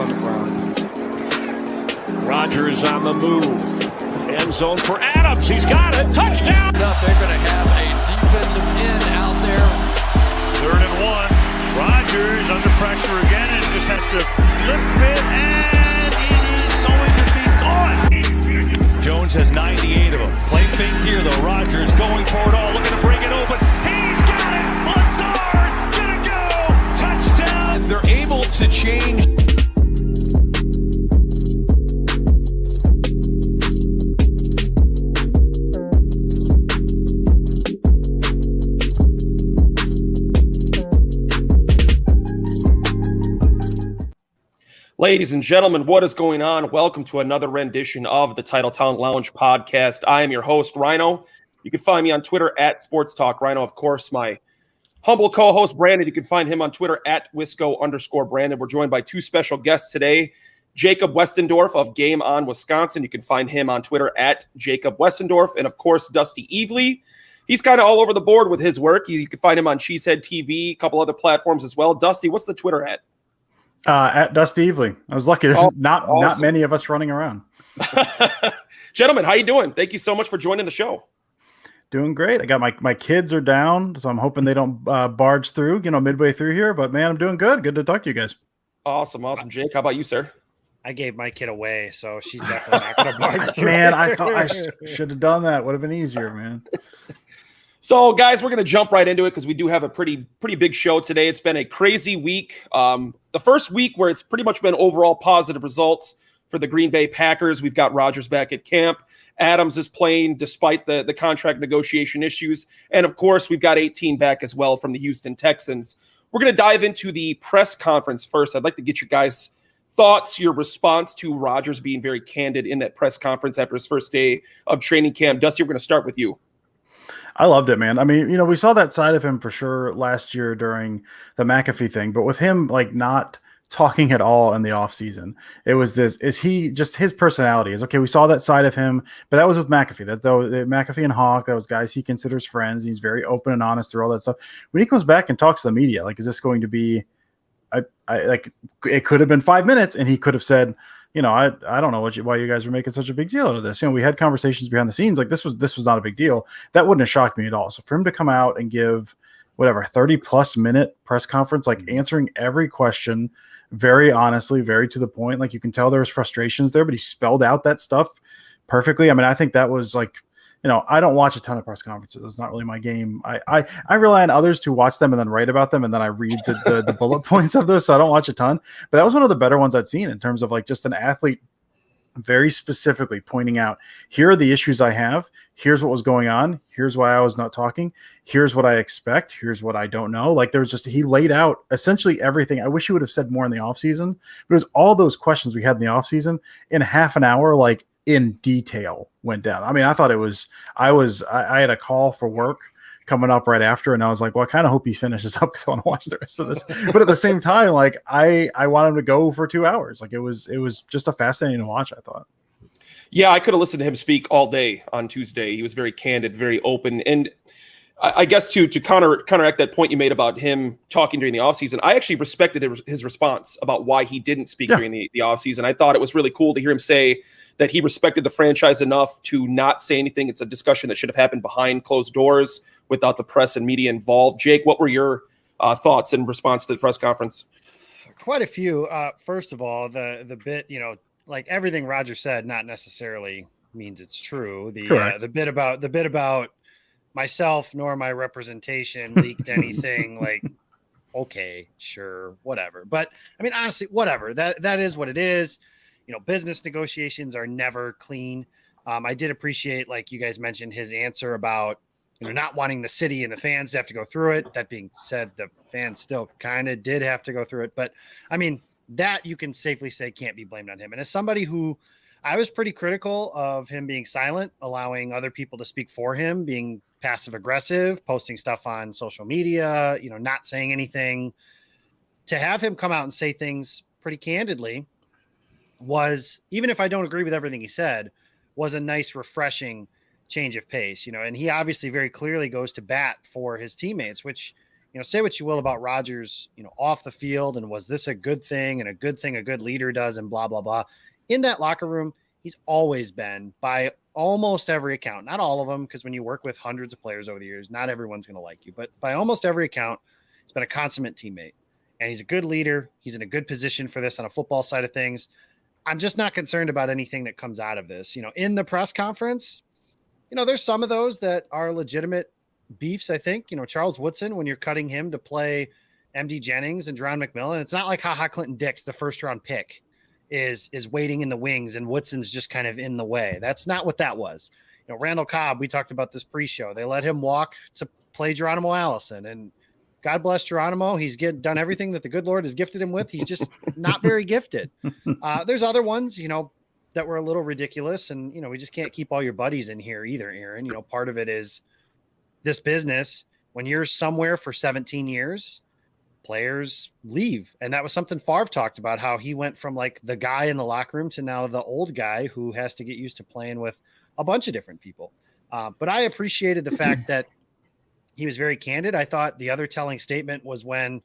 on the ground. Rodgers on the move. End zone for Adams. He's got it. Touchdown. They're going to have a defensive end out there. 3rd and 1. Rodgers under pressure again and just has to flip it, and it is going to be gone. Jones has 98 of them. Play fake here, though. Rodgers going for it all, looking to bring it open. He's got it. Lazard gonna go. Touchdown. They're able to change. Ladies and gentlemen, what is going on? Welcome to another rendition of the Titletown Lounge podcast. I am your host, Rhino. You can find me on Twitter at Sports Talk Rhino. Of course, my humble co-host, Brandon. You can find him on Twitter at Wisco_Brandon. We're joined by two special guests today. Jacob Westendorf of Game On Wisconsin. You can find him on Twitter at Jacob Westendorf. And, of course, Dusty Evely. He's kind of all over the board with his work. You can find him on Cheesehead TV, a couple other platforms as well. Dusty, what's the Twitter at? At Dusty Evely. I was lucky. There's not many of us running around. Gentlemen, how you doing? Thank you so much for joining the show. Doing great. I got my kids are down, so I'm hoping they don't barge through, midway through here. But, man, I'm doing good. Good to talk to you guys. Awesome. Jake, how about you, sir? I gave my kid away, so she's definitely not going to barge through. Man, I thought I should have done that. Would have been easier, man. So, guys, we're going to jump right into it because we do have a pretty big show today. It's been a crazy week. The first week where it's pretty much been overall positive results for the Green Bay Packers. We've got Rodgers back at camp. Adams is playing despite the contract negotiation issues. And, of course, we've got 18 back as well from the Houston Texans. We're going to dive into the press conference first. I'd like to get your guys' thoughts, your response to Rodgers being very candid in that press conference after his first day of training camp. Dusty, we're going to start with you. I loved it, man. I mean, we saw that side of him for sure last year during the McAfee thing, but with him not talking at all in the offseason, it was his personality is okay. We saw that side of him, but that was with McAfee. McAfee and Hawk, that was guys he considers friends. He's very open and honest through all that stuff. When he comes back and talks to the media, is this going to be it could have been 5 minutes and he could have said, I don't know why you guys are making such a big deal out of this. We had conversations behind the scenes. This was not a big deal. That wouldn't have shocked me at all. So for him to come out and give 30+ minute press conference, answering every question very honestly, very to the point, you can tell there was frustrations there, but he spelled out that stuff perfectly. I mean, I think that was I don't watch a ton of press conferences. It's not really my game. I rely on others to watch them and then write about them, and then I read the bullet points of those, so I don't watch a ton. But that was one of the better ones I'd seen in terms of just an athlete very specifically pointing out, here are the issues I have, here's what was going on, here's why I was not talking, here's what I expect, here's what I don't know. There was he laid out essentially everything. I wish he would have said more in the offseason, but it was all those questions we had in the offseason in half an hour, in detail went down. I mean, I thought I had a call for work coming up right after, and I was like, well, I kind of hope he finishes up because I want to watch the rest of this. But at the same time, I want him to go for 2 hours. It was just a fascinating to watch, I thought. Yeah, I could have listened to him speak all day on Tuesday. He was very candid, very open. And I guess to counteract that point you made about him talking during the offseason, I actually respected his response about why he didn't speak during the offseason. I thought it was really cool to hear him say that he respected the franchise enough to not say anything. It's a discussion that should have happened behind closed doors without the press and media involved. Jake, what were your thoughts in response to the press conference? Quite a few. First of all, the bit, everything Roger said, not necessarily means it's true. The bit about myself nor my representation leaked anything. Okay, sure, whatever. But I mean, honestly, whatever. That is what it is. Business negotiations are never clean. I did appreciate, you guys mentioned, his answer about, not wanting the city and the fans to have to go through it. That being said, the fans still kind of did have to go through it. But I mean, that you can safely say can't be blamed on him. And as somebody who I was pretty critical of him being silent, allowing other people to speak for him, being passive aggressive, posting stuff on social media, not saying anything, to have him come out and say things pretty candidly was, even if I don't agree with everything he said, was a nice, refreshing change of pace, and he obviously very clearly goes to bat for his teammates, which, say what you will about Rodgers, off the field, and was this a good thing and a good thing a good leader does and blah, blah, blah. In that locker room, he's always been, by almost every account, not all of them, because when you work with hundreds of players over the years, not everyone's going to like you, but by almost every account, he's been a consummate teammate. And he's a good leader. He's in a good position for this on a football side of things. I'm just not concerned about anything that comes out of this. In the press conference, there's some of those that are legitimate beefs, I think. Charles Woodson, when you're cutting him to play MD Jennings and Jerron McMillan, it's not like HaHa Clinton Dix, the first round pick, is waiting in the wings and Woodson's just kind of in the way. That's not what that was. Randall Cobb, we talked about this pre-show. They let him walk to play Geronimo Allison, and God bless Geronimo. He's done everything that the good Lord has gifted him with. He's just not very gifted. There's other ones, that were a little ridiculous, and, we just can't keep all your buddies in here either, Aaron. Part of it is this business. When you're somewhere for 17 years, players leave. And that was something Favre talked about, how he went from like the guy in the locker room to now the old guy who has to get used to playing with a bunch of different people. But I appreciated the fact that he was very candid. I thought the other telling statement was when,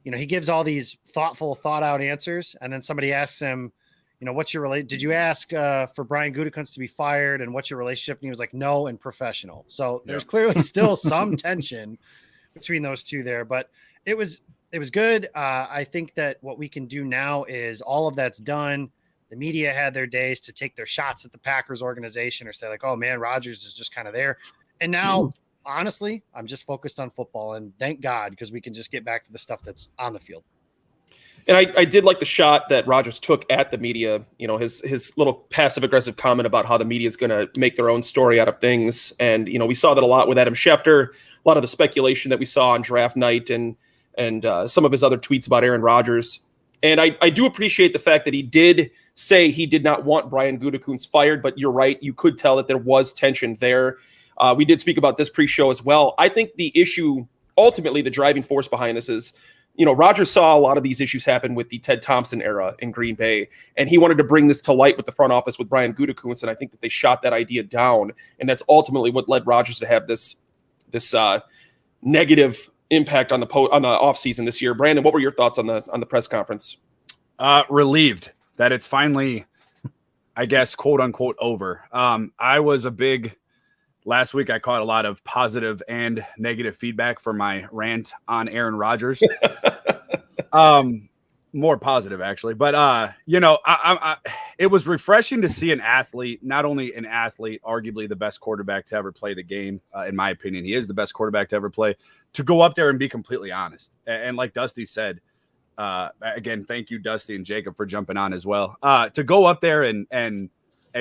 he gives all these thoughtful, thought out answers. And then somebody asks him, what's your did you ask for Brian Gutekunst to be fired, and what's your relationship? And he was like, no, and professional. So there's clearly still some tension between those two there, but it was good. I think that what we can do now is all of that's done. The media had their days to take their shots at the Packers organization or say like, oh man, Rodgers is just kind of there. And now, honestly, I'm just focused on football, and thank God, because we can just get back to the stuff that's on the field. And I did like the shot that Rodgers took at the media, his little passive aggressive comment about how the media is going to make their own story out of things. And, we saw that a lot with Adam Schefter, a lot of the speculation that we saw on draft night and some of his other tweets about Aaron Rodgers. And I do appreciate the fact that he did say he did not want Brian Gutekunst fired, but you're right. You could tell that there was tension there. We did speak about this pre-show as well. I think the issue, ultimately the driving force behind this is, Rodgers saw a lot of these issues happen with the Ted Thompson era in Green Bay, and he wanted to bring this to light with the front office with Brian Gutekunst, and I think that they shot that idea down, and that's ultimately what led Rodgers to have this negative impact on the offseason this year. Brandon, what were your thoughts on the press conference? Relieved that it's finally, I guess, quote unquote, over. I was last week I caught a lot of positive and negative feedback for my rant on Aaron Rodgers. More positive actually, but it was refreshing to see an athlete, not only an athlete, arguably the best quarterback to ever play the game. In my opinion, he is the best quarterback to ever play, to go up there and be completely honest. And like Dusty said, again, thank you, Dusty and Jacob, for jumping on as well. To go up there and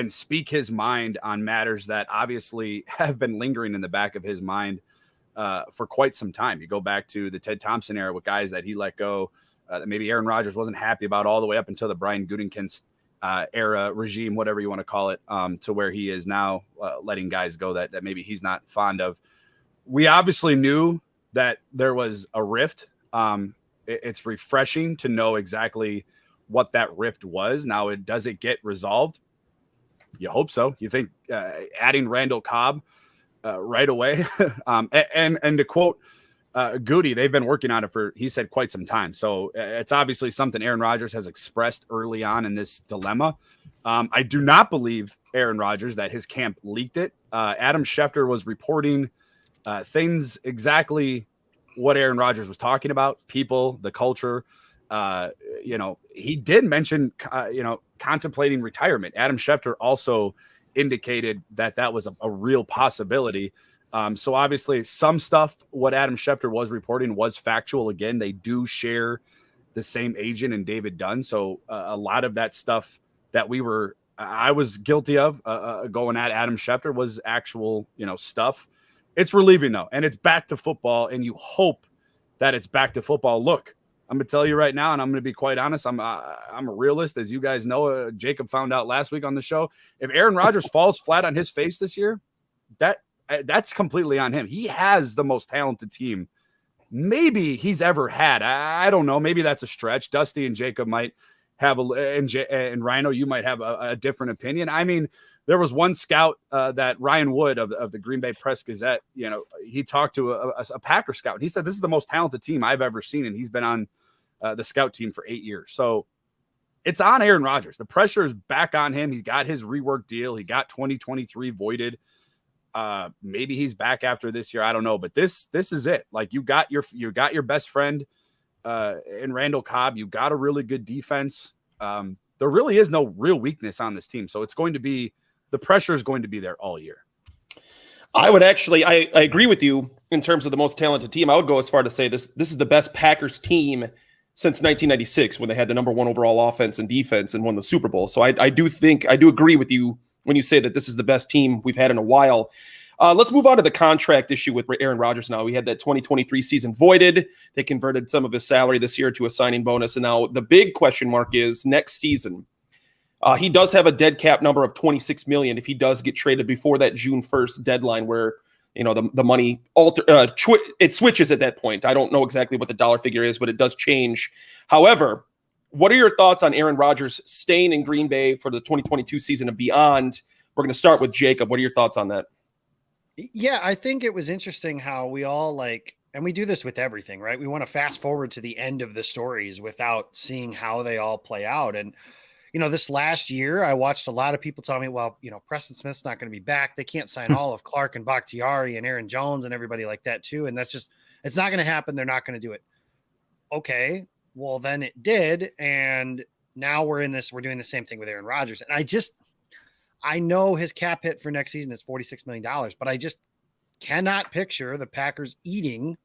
speak his mind on matters that obviously have been lingering in the back of his mind for quite some time. You go back to the Ted Thompson era with guys that he let go, that maybe Aaron Rodgers wasn't happy about, all the way up until the Brian Gutekunst era, regime, whatever you want to call it, to where he is now letting guys go that maybe he's not fond of. We obviously knew that there was a rift. It's refreshing to know exactly what that rift was. Now, does it get resolved? You hope so. You think adding Randall Cobb right away, and to quote Goody, they've been working on it for, he said, quite some time. So it's obviously something Aaron Rodgers has expressed early on in this dilemma. I do not believe Aaron Rodgers that his camp leaked it. Adam Schefter was reporting things exactly what Aaron Rodgers was talking about, people, the culture. He did mention, contemplating retirement. Adam Schefter also indicated that was a real possibility. So obviously some stuff, what Adam Schefter was reporting was factual. Again, they do share the same agent in David Dunn. So a lot of that stuff that I was guilty of going at Adam Schefter was actual, stuff. It's relieving though. And it's back to football, and you hope that it's back to football. Look, I'm going to tell you right now, and I'm going to be quite honest. I'm a realist, as you guys know. Jacob found out last week on the show. If Aaron Rodgers falls flat on his face this year, that's completely on him. He has the most talented team maybe he's ever had. I don't know. Maybe that's a stretch. Dusty and Jacob might have and Rhino, you might have a different opinion. I mean, there was one scout that Ryan Wood of the Green Bay Press Gazette, he talked to a Packer scout. And he said, this is the most talented team I've ever seen. And he's been on the scout team for 8 years. So it's on Aaron Rodgers. The pressure is back on him. He's got his rework deal. He got 2023 voided. Maybe he's back after this year. I don't know, but this is it. Like, you got your best friend in Randall Cobb. You got a really good defense. There really is no real weakness on this team. So it's going to be, the pressure is going to be there all year. I would actually, I agree with you in terms of the most talented team. I would go as far to say this is the best Packers team since 1996, when they had the number 1 overall offense and defense and won the Super Bowl. So I do agree with you when you say that this is the best team we've had in a while. Let's move on to the contract issue with Aaron Rodgers now. We had that 2023 season voided. They converted some of his salary this year to a signing bonus. And now the big question mark is next season. He does have a dead cap number of $26 million if he does get traded before that June 1st deadline, where the money it switches at that point. I don't know exactly what the dollar figure is, but it does change. However, what are your thoughts on Aaron Rodgers staying in Green Bay for the 2022 season and beyond? We're going to start with Jacob. What are your thoughts on that? Yeah, I think it was interesting how we all and we do this with everything, right? We want to fast forward to the end of the stories without seeing how they all play out. And this last year, I watched a lot of people tell me, well, Preston Smith's not going to be back. They can't sign all of Clark and Bakhtiari and Aaron Jones and everybody like that too. And it's not going to happen. They're not going to do it. Okay, well then it did. And now we're doing the same thing with Aaron Rodgers. And I know his cap hit for next season is $46 million, but I just cannot picture the Packers eating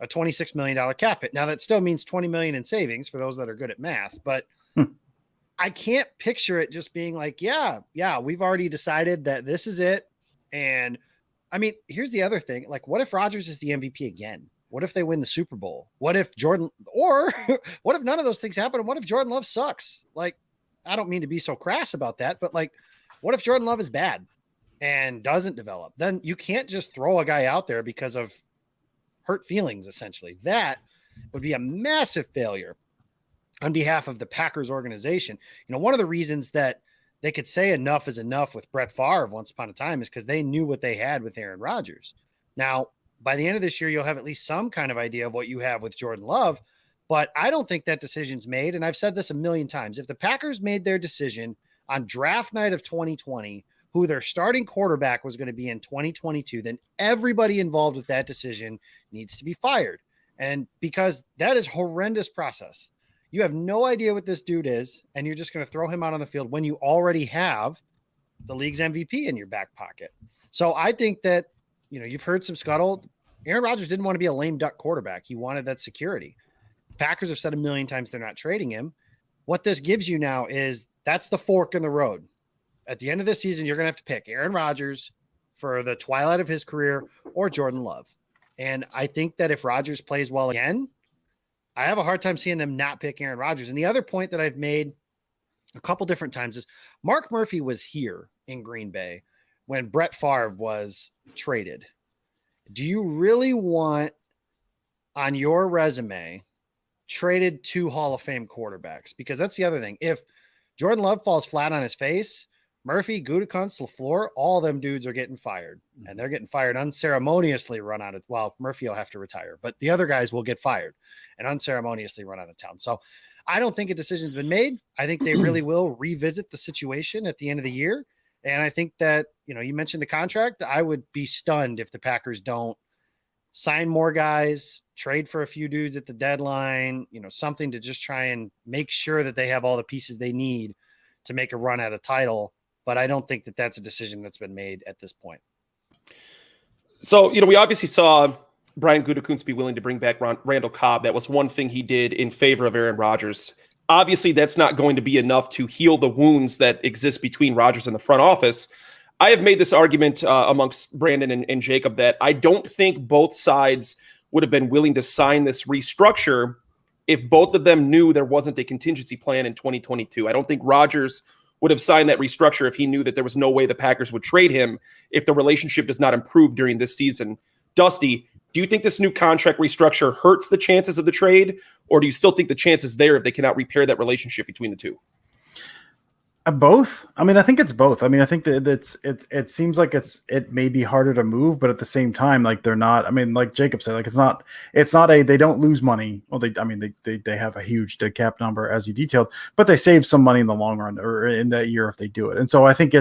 a $26 million cap hit. Now that still means $20 million in savings for those that are good at math, but I can't picture it just being like, yeah, we've already decided that this is it. And I mean, here's the other thing. Like, what if Rodgers is the MVP again? What if they win the Super Bowl? What if what if none of those things happen? And what if Jordan Love sucks? Like, I don't mean to be so crass about that, but like, what if Jordan Love is bad and doesn't develop? Then you can't just throw a guy out there because of hurt feelings, essentially. That would be a massive failure on behalf of the Packers organization. One of the reasons that they could say enough is enough with Brett Favre once upon a time is because they knew what they had with Aaron Rodgers. Now, by the end of this year, you'll have at least some kind of idea of what you have with Jordan Love, but I don't think that decision's made. And I've said this a million times. If the Packers made their decision on draft night of 2020, who their starting quarterback was going to be in 2022, then everybody involved with that decision needs to be fired. And because that is horrendous process. You have no idea what this dude is, and you're just going to throw him out on the field when you already have the league's MVP in your back pocket. So I think that, you've heard some scuttle. Aaron Rodgers didn't want to be a lame duck quarterback. He wanted that security. Packers have said a million times they're not trading him. What this gives you now is that's the fork in the road. At the end of this season, you're going to have to pick Aaron Rodgers for the twilight of his career or Jordan Love. And I think that if Rodgers plays well again, I have a hard time seeing them not pick Aaron Rodgers. And the other point that I've made a couple different times is Mark Murphy was here in Green Bay when Brett Favre was traded. Do you really want on your resume traded 2 Hall of Fame quarterbacks? Because that's the other thing. If Jordan Love falls flat on his face, Murphy, Gutekunst, LaFleur, all them dudes are getting fired. And they're getting fired unceremoniously Murphy will have to retire. But the other guys will get fired and unceremoniously run out of town. So I don't think a decision's been made. I think they really will revisit the situation at the end of the year. And I think that, you mentioned the contract. I would be stunned if the Packers don't sign more guys, trade for a few dudes at the deadline, something to just try and make sure that they have all the pieces they need to make a run at a title. But I don't think that that's a decision that's been made at this point. So, we obviously saw Brian Gutekunst be willing to bring back Randall Cobb. That was one thing he did in favor of Aaron Rodgers. Obviously, that's not going to be enough to heal the wounds that exist between Rodgers and the front office. I have made this argument amongst Brandon and Jacob that I don't think both sides would have been willing to sign this restructure if both of them knew there wasn't a contingency plan in 2022. I don't think Rodgers would have signed that restructure if he knew that there was no way the Packers would trade him if the relationship does not improve during this season. Dusty, Do you think this new contract restructure hurts the chances of the trade, or do you still think the chance is there if they cannot repair that relationship between the two? Both. I mean, I think it's both. I mean, I think that it seems like it may be harder to move, but at the same time, like they're not. I mean, like Jacob said, like it's not they don't lose money. Well, they have a huge dead cap number as he detailed, but they save some money in the long run or in that year if they do it. And so I think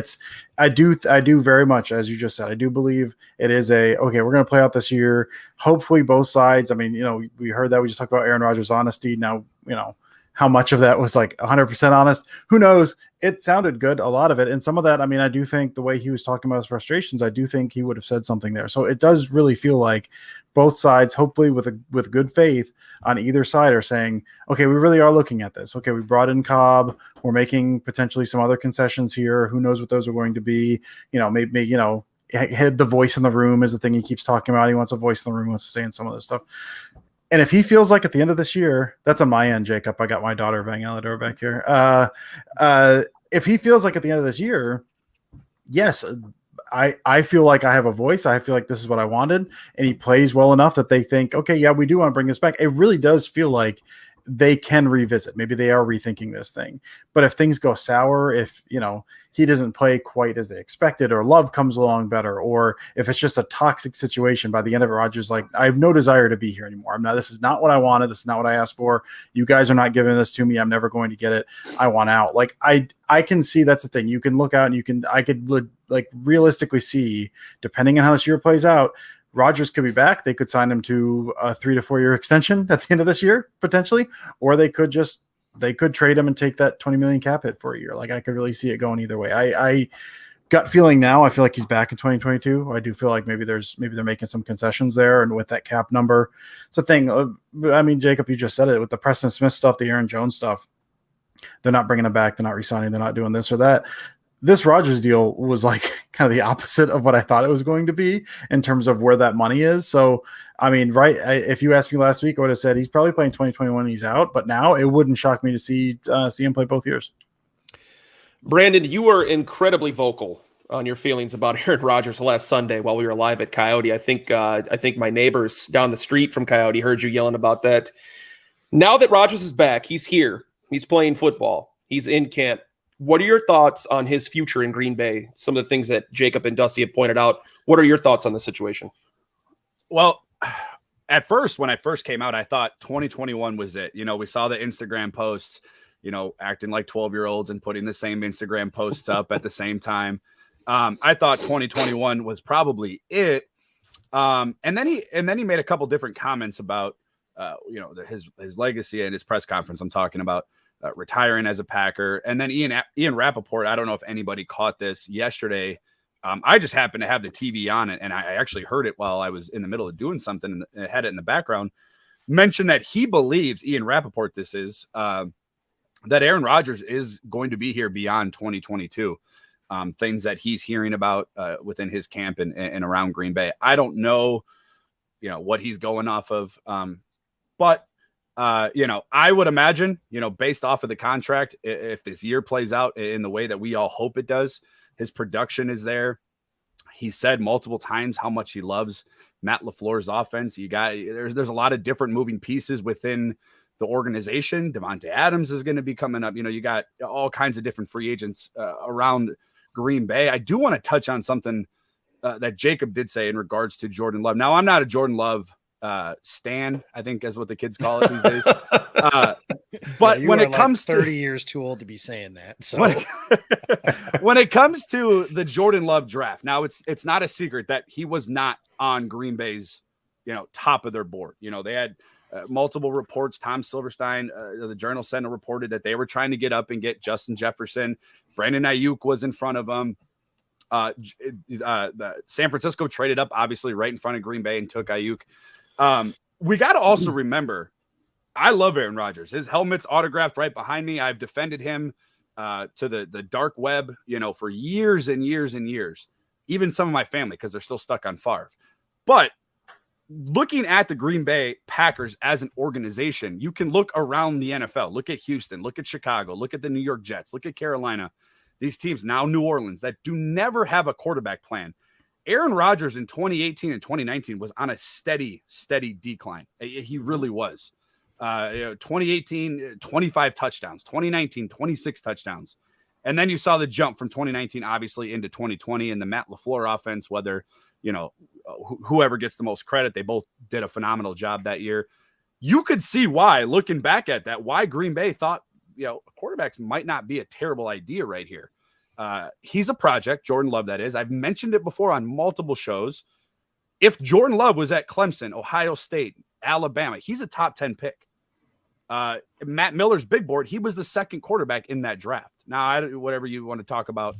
I do very much, as you just said, I do believe it is okay, we're going to play out this year. Hopefully both sides. I mean, we heard that we just talked about Aaron Rodgers' honesty. Now, how much of that was like 100% honest? Who knows? It sounded good, a lot of it. And some of that, I mean, I do think the way he was talking about his frustrations, I do think he would have said something there. So it does really feel like both sides, hopefully with good faith on either side, are saying, okay, we really are looking at this. Okay, we brought in Cobb. We're making potentially some other concessions here. Who knows what those are going to be? Maybe the voice in the room is the thing he keeps talking about. He wants a voice in the room, wants to say in some of this stuff. And if he feels like at the end of this year, that's on my end, Jacob. I got my daughter banging on the door back here. If he feels like at the end of this year, yes, I feel like I have a voice. I feel like this is what I wanted. And he plays well enough that they think, okay, yeah, we do want to bring this back. It really does feel like they can revisit. Maybe they are rethinking this thing. But if things go sour, if, he doesn't play quite as they expected, or Love comes along better, or if it's just a toxic situation by the end of it, Rodgers like, I have no desire to be here anymore. This is not what I wanted. This is not what I asked for. You guys are not giving this to me. I'm never going to get it. I want out. Like I can see that's the thing. You can look out and I could like realistically see, depending on how this year plays out, Rodgers could be back. They could sign him to a 3 to 4 year extension at the end of this year, potentially, or they could trade him and take that $20 million cap hit for a year. Like I could really see it going either way. I gut feeling now, I feel like he's back in 2022. I do feel like maybe they're making some concessions there, and with that cap number, it's a thing. I mean, Jacob, you just said it with the Preston Smith stuff, the Aaron Jones stuff. They're not bringing him back. They're not re-signing. They're not doing this or that. This Rodgers deal was like kind of the opposite of what I thought it was going to be in terms of where that money is. So, I mean, if you asked me last week, I would have said he's probably playing 2021 and he's out. But now it wouldn't shock me to see him play both years. Brandon, you were incredibly vocal on your feelings about Aaron Rodgers last Sunday while we were live at Coyote. I think my neighbors down the street from Coyote heard you yelling about that. Now that Rodgers is back, he's here. He's playing football. He's in camp. What are your thoughts on his future in Green Bay? Some of the things that Jacob and Dusty have pointed out. What are your thoughts on the situation? Well, at first, when I first came out, I thought 2021 was it. We saw the Instagram posts, acting like 12-year-olds and putting the same Instagram posts up at the same time. I thought 2021 was probably it. And then he made a couple different comments about, his legacy and his press conference. I'm talking about retiring as a Packer. And then Ian Rappaport, I don't know if anybody caught this yesterday. I just happened to have the TV on it, and I actually heard it while I was in the middle of doing something and had it in the background, mention that he believes, Ian Rappaport this is, that Aaron Rodgers is going to be here beyond 2022. Things that he's hearing about within his camp and around Green Bay. I don't know, what he's going off of. But I would imagine, based off of the contract, if this year plays out in the way that we all hope it does, his production is there. He said multiple times how much he loves Matt LaFleur's offense. There's a lot of different moving pieces within the organization. Devontae Adams is going to be coming up. You got all kinds of different free agents around Green Bay. I do want to touch on something that Jacob did say in regards to Jordan Love. Now, I'm not a Jordan Love stan, I think is what the kids call it these days. But when it comes 30 years too old to be saying that. So when it comes to the Jordan Love draft, now it's not a secret that he was not on Green Bay's, top of their board. They had multiple reports. Tom Silverstein, the Journal Sentinel, reported that they were trying to get up and get Justin Jefferson. Brandon Ayuk was in front of them. The San Francisco traded up, obviously, right in front of Green Bay and took Ayuk. We got to also remember, I love Aaron Rodgers. His helmet's autographed right behind me. I've defended him to the dark web, for years and years and years. Even some of my family, because they're still stuck on Favre. But looking at the Green Bay Packers as an organization, you can look around the NFL. Look at Houston. Look at Chicago. Look at the New York Jets. Look at Carolina. These teams, now New Orleans, that do never have a quarterback plan. Aaron Rodgers in 2018 and 2019 was on a steady decline. He really was. 2018, 25 touchdowns, 2019, 26 touchdowns. And then you saw the jump from 2019, obviously, into 2020 in the Matt LaFleur offense, whether, whoever gets the most credit, they both did a phenomenal job that year. You could see why, looking back at that, why Green Bay thought, quarterbacks might not be a terrible idea right here. He's a project, Jordan Love, that is. I've mentioned it before on multiple shows. If Jordan Love was at Clemson, Ohio State, Alabama, he's a top 10 pick. Matt Miller's big board, he was the second quarterback in that draft. Now, whatever you want to talk about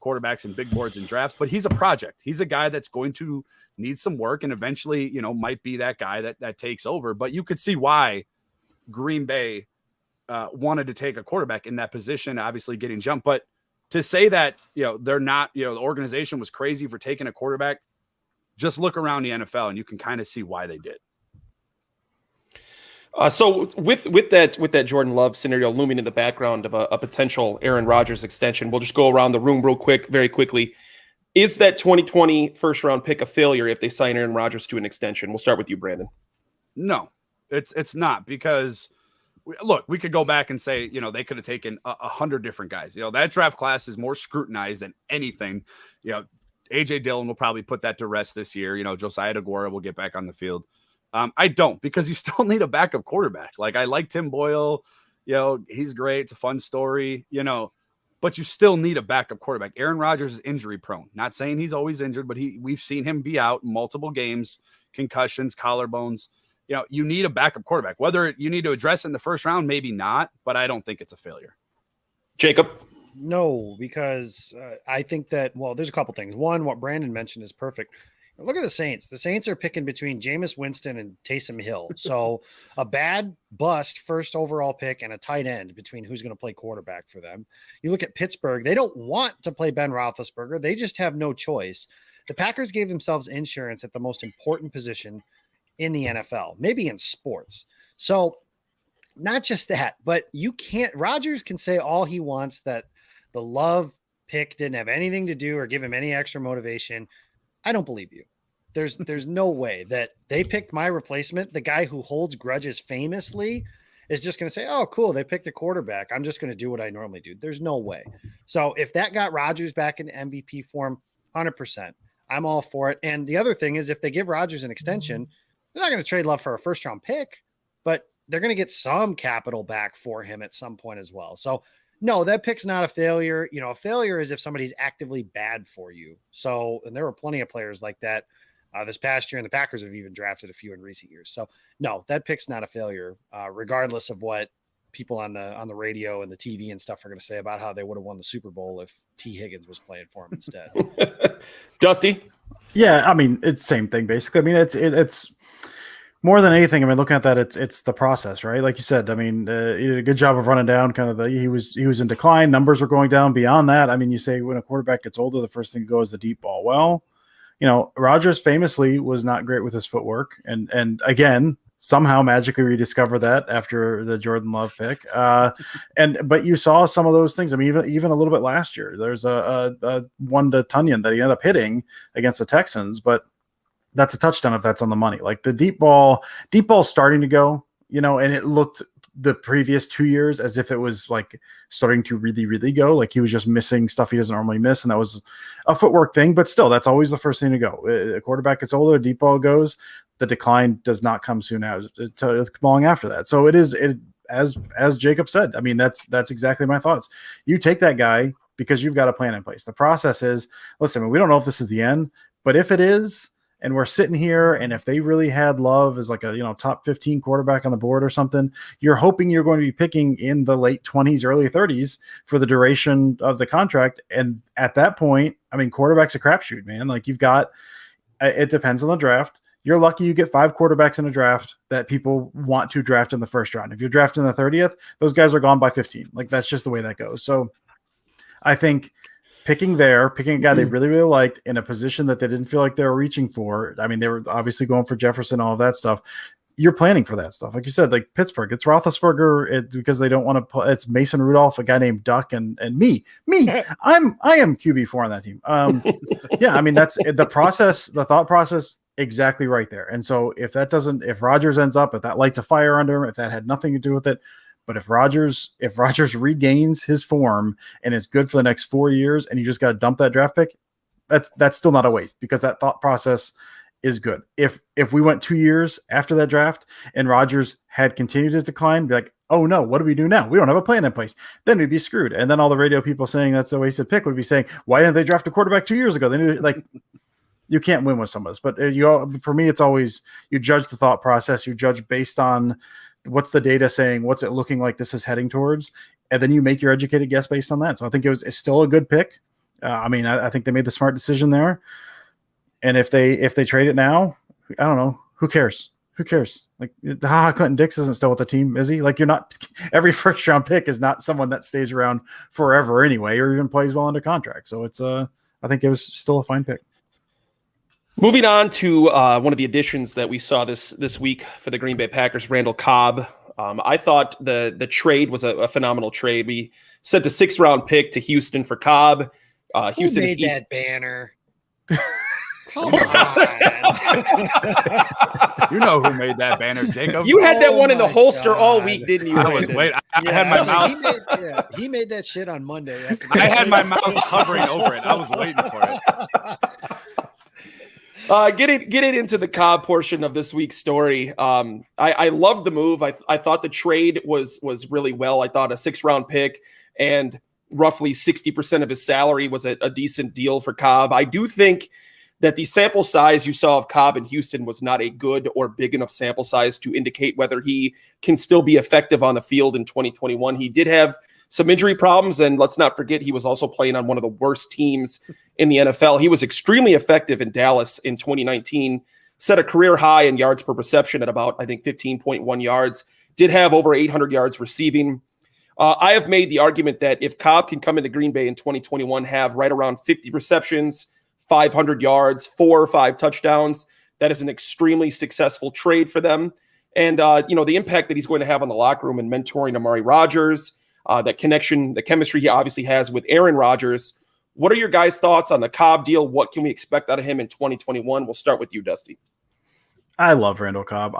quarterbacks and big boards and drafts, but he's a project. He's a guy that's going to need some work and eventually, might be that guy that takes over. But you could see why Green Bay wanted to take a quarterback in that position, obviously getting jumped. But to say that, they're not, the organization was crazy for taking a quarterback, just look around the NFL and you can kind of see why they did. So with that Jordan Love scenario looming in the background of a potential Aaron Rodgers extension, we'll just go around the room very quickly. Is that 2020 first round pick a failure if they sign Aaron Rodgers to an extension? We'll start with you, Brandon. No, it's not, because look, we could go back and say, they could have taken 100 different guys. That draft class is more scrutinized than anything. AJ Dillon will probably put that to rest this year. Josiah DeGuara will get back on the field. I don't, because you still need a backup quarterback. Like, I like Tim Boyle, he's great. It's a fun story, but you still need a backup quarterback. Aaron Rodgers is injury prone. Not saying he's always injured, but we've seen him be out multiple games, concussions, collarbones. You need a backup quarterback. Whether you need to address in the first round, maybe not, but I don't think it's a failure. Jacob? No, because I think that, there's a couple things. One, what Brandon mentioned is perfect. Look at the Saints. The Saints are picking between Jameis Winston and Taysom Hill. So a bad bust first overall pick and a tight end between who's going to play quarterback for them. You look at Pittsburgh. They don't want to play Ben Roethlisberger. They just have no choice. The Packers gave themselves insurance at the most important position in the NFL, maybe in sports. So not just that, but Rodgers can say all he wants that the Love pick didn't have anything to do or give him any extra motivation. I don't believe you. There's no way that they picked my replacement. The guy who holds grudges famously is just going to say, oh, cool, they picked a quarterback. I'm just going to do what I normally do. There's no way. So if that got Rodgers back in MVP form, 100%, I'm all for it. And the other thing is, if they give Rodgers an extension, they're not going to trade Love for a first-round pick, but they're going to get some capital back for him at some point as well. So no, that pick's not a failure. A failure is if somebody's actively bad for you. So, and there were plenty of players like that this past year, and the Packers have even drafted a few in recent years. So no, that pick's not a failure, regardless of what people on the radio and the TV and stuff are going to say about how they would have won the Super Bowl if T. Higgins was playing for him instead. Dusty? Yeah, I mean, it's the same thing basically. I mean, it's more than anything, I mean, looking at that, it's the process, right? Like you said, I mean, he did a good job of running down kind of he was in decline. Numbers were going down beyond that. I mean, you say when a quarterback gets older, the first thing to go is the deep ball. Well, Rodgers famously was not great with his footwork. And again, somehow magically rediscovered that after the Jordan Love pick. But you saw some of those things. I mean, even a little bit last year, there's a one to Tunyon that he ended up hitting against the Texans, but that's a touchdown if that's on the money. Like the deep ball starting to go, and it looked the previous 2 years as if it was like starting to really, really go. Like he was just missing stuff he doesn't normally miss. And that was a footwork thing, but still, that's always the first thing to go. A quarterback gets older, deep ball goes, the decline does not come soon as it's long after that. So as Jacob said, I mean, that's exactly my thoughts. You take that guy because you've got a plan in place. The process is, listen, we don't know if this is the end, but if it is, and we're sitting here, and if they really had Love as like a top 15 quarterback on the board or something, you're hoping you're going to be picking in the late 20s, early 30s for the duration of the contract. And at that point, I mean, quarterback's a crapshoot, man. Like it depends on the draft. You're lucky you get 5 quarterbacks in a draft that people want to draft in the first round. If you're drafting the 30th, those guys are gone by 15. Like that's just the way that goes. So I think picking a guy they really, really liked in a position that they didn't feel like they were reaching for. I mean, they were obviously going for Jefferson, all of that stuff. you're planning for that stuff. Like you said, like Pittsburgh, it's Roethlisberger because they don't want to put, it's Mason Rudolph, a guy named Duck, and me. I am QB4 on that team. Yeah, I mean, that's the process, the thought process, exactly right there. And so if Rodgers ends up, if that lights a fire under him, if that had nothing to do with it, but if Rodgers regains his form and is good for the next 4 years, and you just got to dump that draft pick, that's still not a waste, because that thought process is good. If we went 2 years after that draft and Rodgers had continued his decline, be like, oh no, what do we do now? We don't have a plan in place. Then we'd be screwed. And then all the radio people saying that's a wasted pick would be saying, why didn't they draft a quarterback 2 years ago? They knew, like, you can't win with some of this. But for me, it's always, you judge the thought process. You judge based on what's the data saying, what's it looking like this is heading towards, and then you make your educated guess based on that. So I think it's still a good pick. I mean, I think they made the smart decision there. And if they trade it now, I don't know. Who cares? Who cares? Like, Clinton Dix isn't still with the team, is he? Like, you're not. Every first round pick is not someone that stays around forever anyway, or even plays well under contract. So it's I think it was still a fine pick. Moving on to one of the additions that we saw this week for the Green Bay Packers, Randall Cobb. I thought the trade was a phenomenal trade. We sent a 6th round pick to Houston for Cobb. Houston made that banner. Come on. You know who made that banner, Jacob. You had that one in the holster all week, didn't you? I was waiting. I had my mouth. He made that shit on Monday. I had my mouth hovering over it. I was waiting for it. Getting into the Cobb portion of this week's story. I loved the move. I thought the trade was really well. I thought a 6th round pick and roughly 60% of his salary was a decent deal for Cobb. I do think that the sample size you saw of Cobb in Houston was not a good or big enough sample size to indicate whether he can still be effective on the field in 2021. He did have some injury problems, and let's not forget he was also playing on one of the worst teams in the NFL. He was extremely effective in Dallas in 2019, set a career high in yards per reception at about, I think, 15.1 yards, did have over 800 yards receiving. I have made the argument that if Cobb can come into Green Bay in 2021, have right around 50 receptions, 500 yards, 4 or 5 touchdowns, that is an extremely successful trade for them. And, the impact that he's going to have on the locker room and mentoring Amari Rodgers, that connection, the chemistry he obviously has with Aaron Rodgers. What are your guys' thoughts on the Cobb deal? What can we expect out of him in 2021? We'll start with you, Dusty. I love Randall Cobb.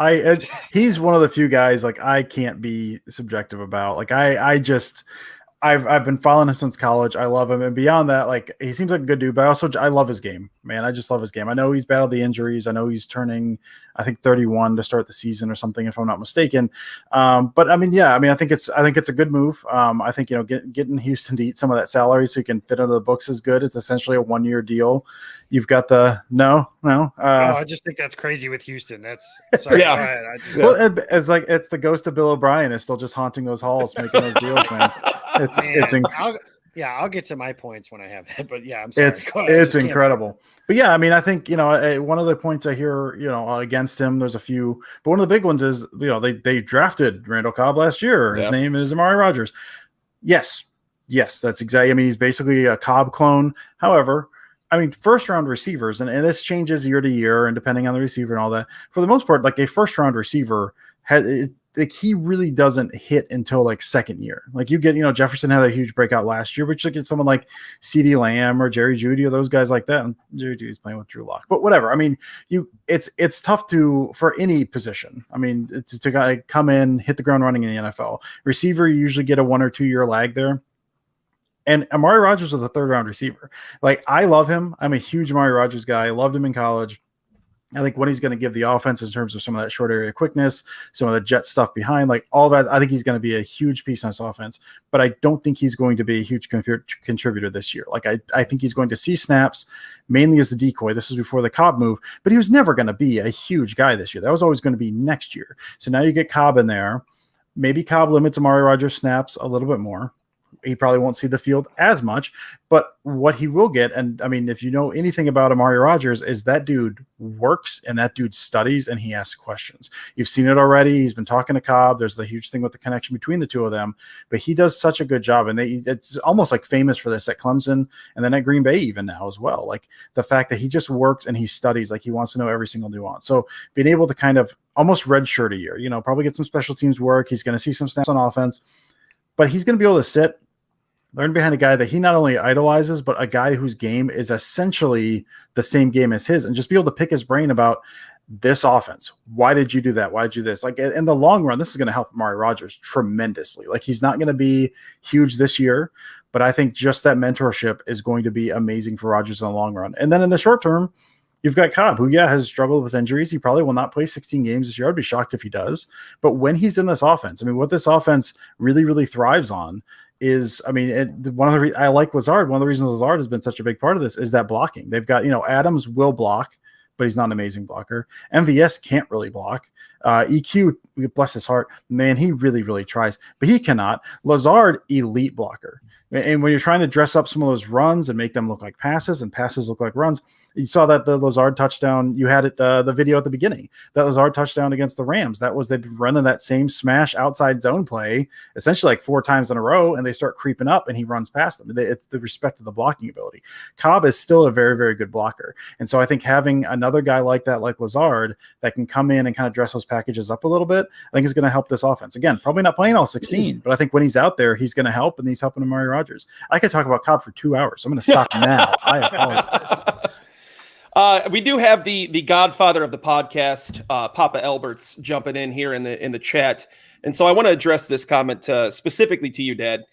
He's one of the few guys, like, I can't be subjective about. Like, I've been following him since college. I love him. And beyond that, like, he seems like a good dude, but I love his game, man. I just love his game. I know he's battled the injuries. I know he's turning, I think, 31 to start the season or something, if I'm not mistaken. But I mean, yeah, I think it's a good move. I think, getting Houston to eat some of that salary so he can fit into the books is good. It's essentially a 1-year deal. You've got no. I just think that's crazy with Houston. That's sorry. Yeah. Go ahead. It's like it's the ghost of Bill O'Brien is still just haunting those halls, making those deals, man. I'll get to my points when I have that, but yeah, I'm sorry. It's incredible. But yeah, I mean, I think, one of the points I hear, against him, there's a few, but one of the big ones is, they drafted Randall Cobb last year. His name is Amari Rodgers. Yes, that's exactly. I mean, he's basically a Cobb clone. However, I mean, first round receivers, and this changes year to year and depending on the receiver and all that. For the most part, like, a first round receiver he really doesn't hit until like second year. Like, you get, Jefferson had a huge breakout last year, but you get someone like CeeDee Lamb or Jerry Jeudy or those guys like that. And Jerry Jeudy's playing with Drew Lock, but whatever. I mean, it's tough for any position. I mean, to come in, hit the ground running in the NFL. Receiver, you usually get a 1 or 2 year lag there. And Amari Rodgers was a 3rd round receiver. Like, I love him. I'm a huge Amari Rodgers guy. I loved him in college. I think what he's going to give the offense in terms of some of that short area quickness, some of the jet stuff behind, like all that, I think he's going to be a huge piece on this offense, but I don't think he's going to be a huge contributor this year. Like, I think he's going to see snaps mainly as a decoy. This was before the Cobb move, but he was never going to be a huge guy this year. That was always going to be next year. So now you get Cobb in there. Maybe Cobb limits Amari Rodgers snaps a little bit more. He probably won't see the field as much, but what he will get, and I mean, if you know anything about Amari Rogers, is that dude works and that dude studies and he asks questions. You've seen it already. He's been talking to Cobb. There's the huge thing with the connection between the two of them, but he does such a good job. And it's almost like famous for this at Clemson and then at Green Bay even now as well. Like the fact that he just works and he studies, like he wants to know every single nuance. So being able to kind of almost redshirt a year, probably get some special teams work. He's going to see some snaps on offense, but he's going to be able to sit, learn behind a guy that he not only idolizes, but a guy whose game is essentially the same game as his, and just be able to pick his brain about this offense. Why did you do that? Why did you do this? Like in the long run, this is going to help Amari Rogers tremendously. Like he's not going to be huge this year, but I think just that mentorship is going to be amazing for Rogers in the long run. And then in the short term, you've got Cobb, who, has struggled with injuries. He probably will not play 16 games this year. I'd be shocked if he does. But when he's in this offense, I mean, what this offense really, really thrives on is, I mean, I like Lazard. One of the reasons Lazard has been such a big part of this is that blocking. They've got, Adams will block, but he's not an amazing blocker. MVS can't really block. EQ, bless his heart, man, he really, really tries, but he cannot. Lazard, elite blocker. And when you're trying to dress up some of those runs and make them look like passes and passes look like runs, you saw that the Lazard touchdown, you had it, the video at the beginning, that Lazard touchdown against the Rams. That was, they've been running that same smash outside zone play essentially like 4 times in a row, and they start creeping up and he runs past them. It's the respect of the blocking ability. Cobb is still a very, very good blocker. And so I think having another guy like that, like Lazard, that can come in and kind of dress those packages up a little bit, I think is going to help this offense. Again, probably not playing all 16, but I think when he's out there, he's going to help, and he's helping Amari Rogers. I could talk about Cobb for 2 hours. So I'm going to stop now. I apologize. We do have the godfather of the podcast, Papa Alberts, jumping in here in the chat. And so I want to address this comment specifically to you, Dad.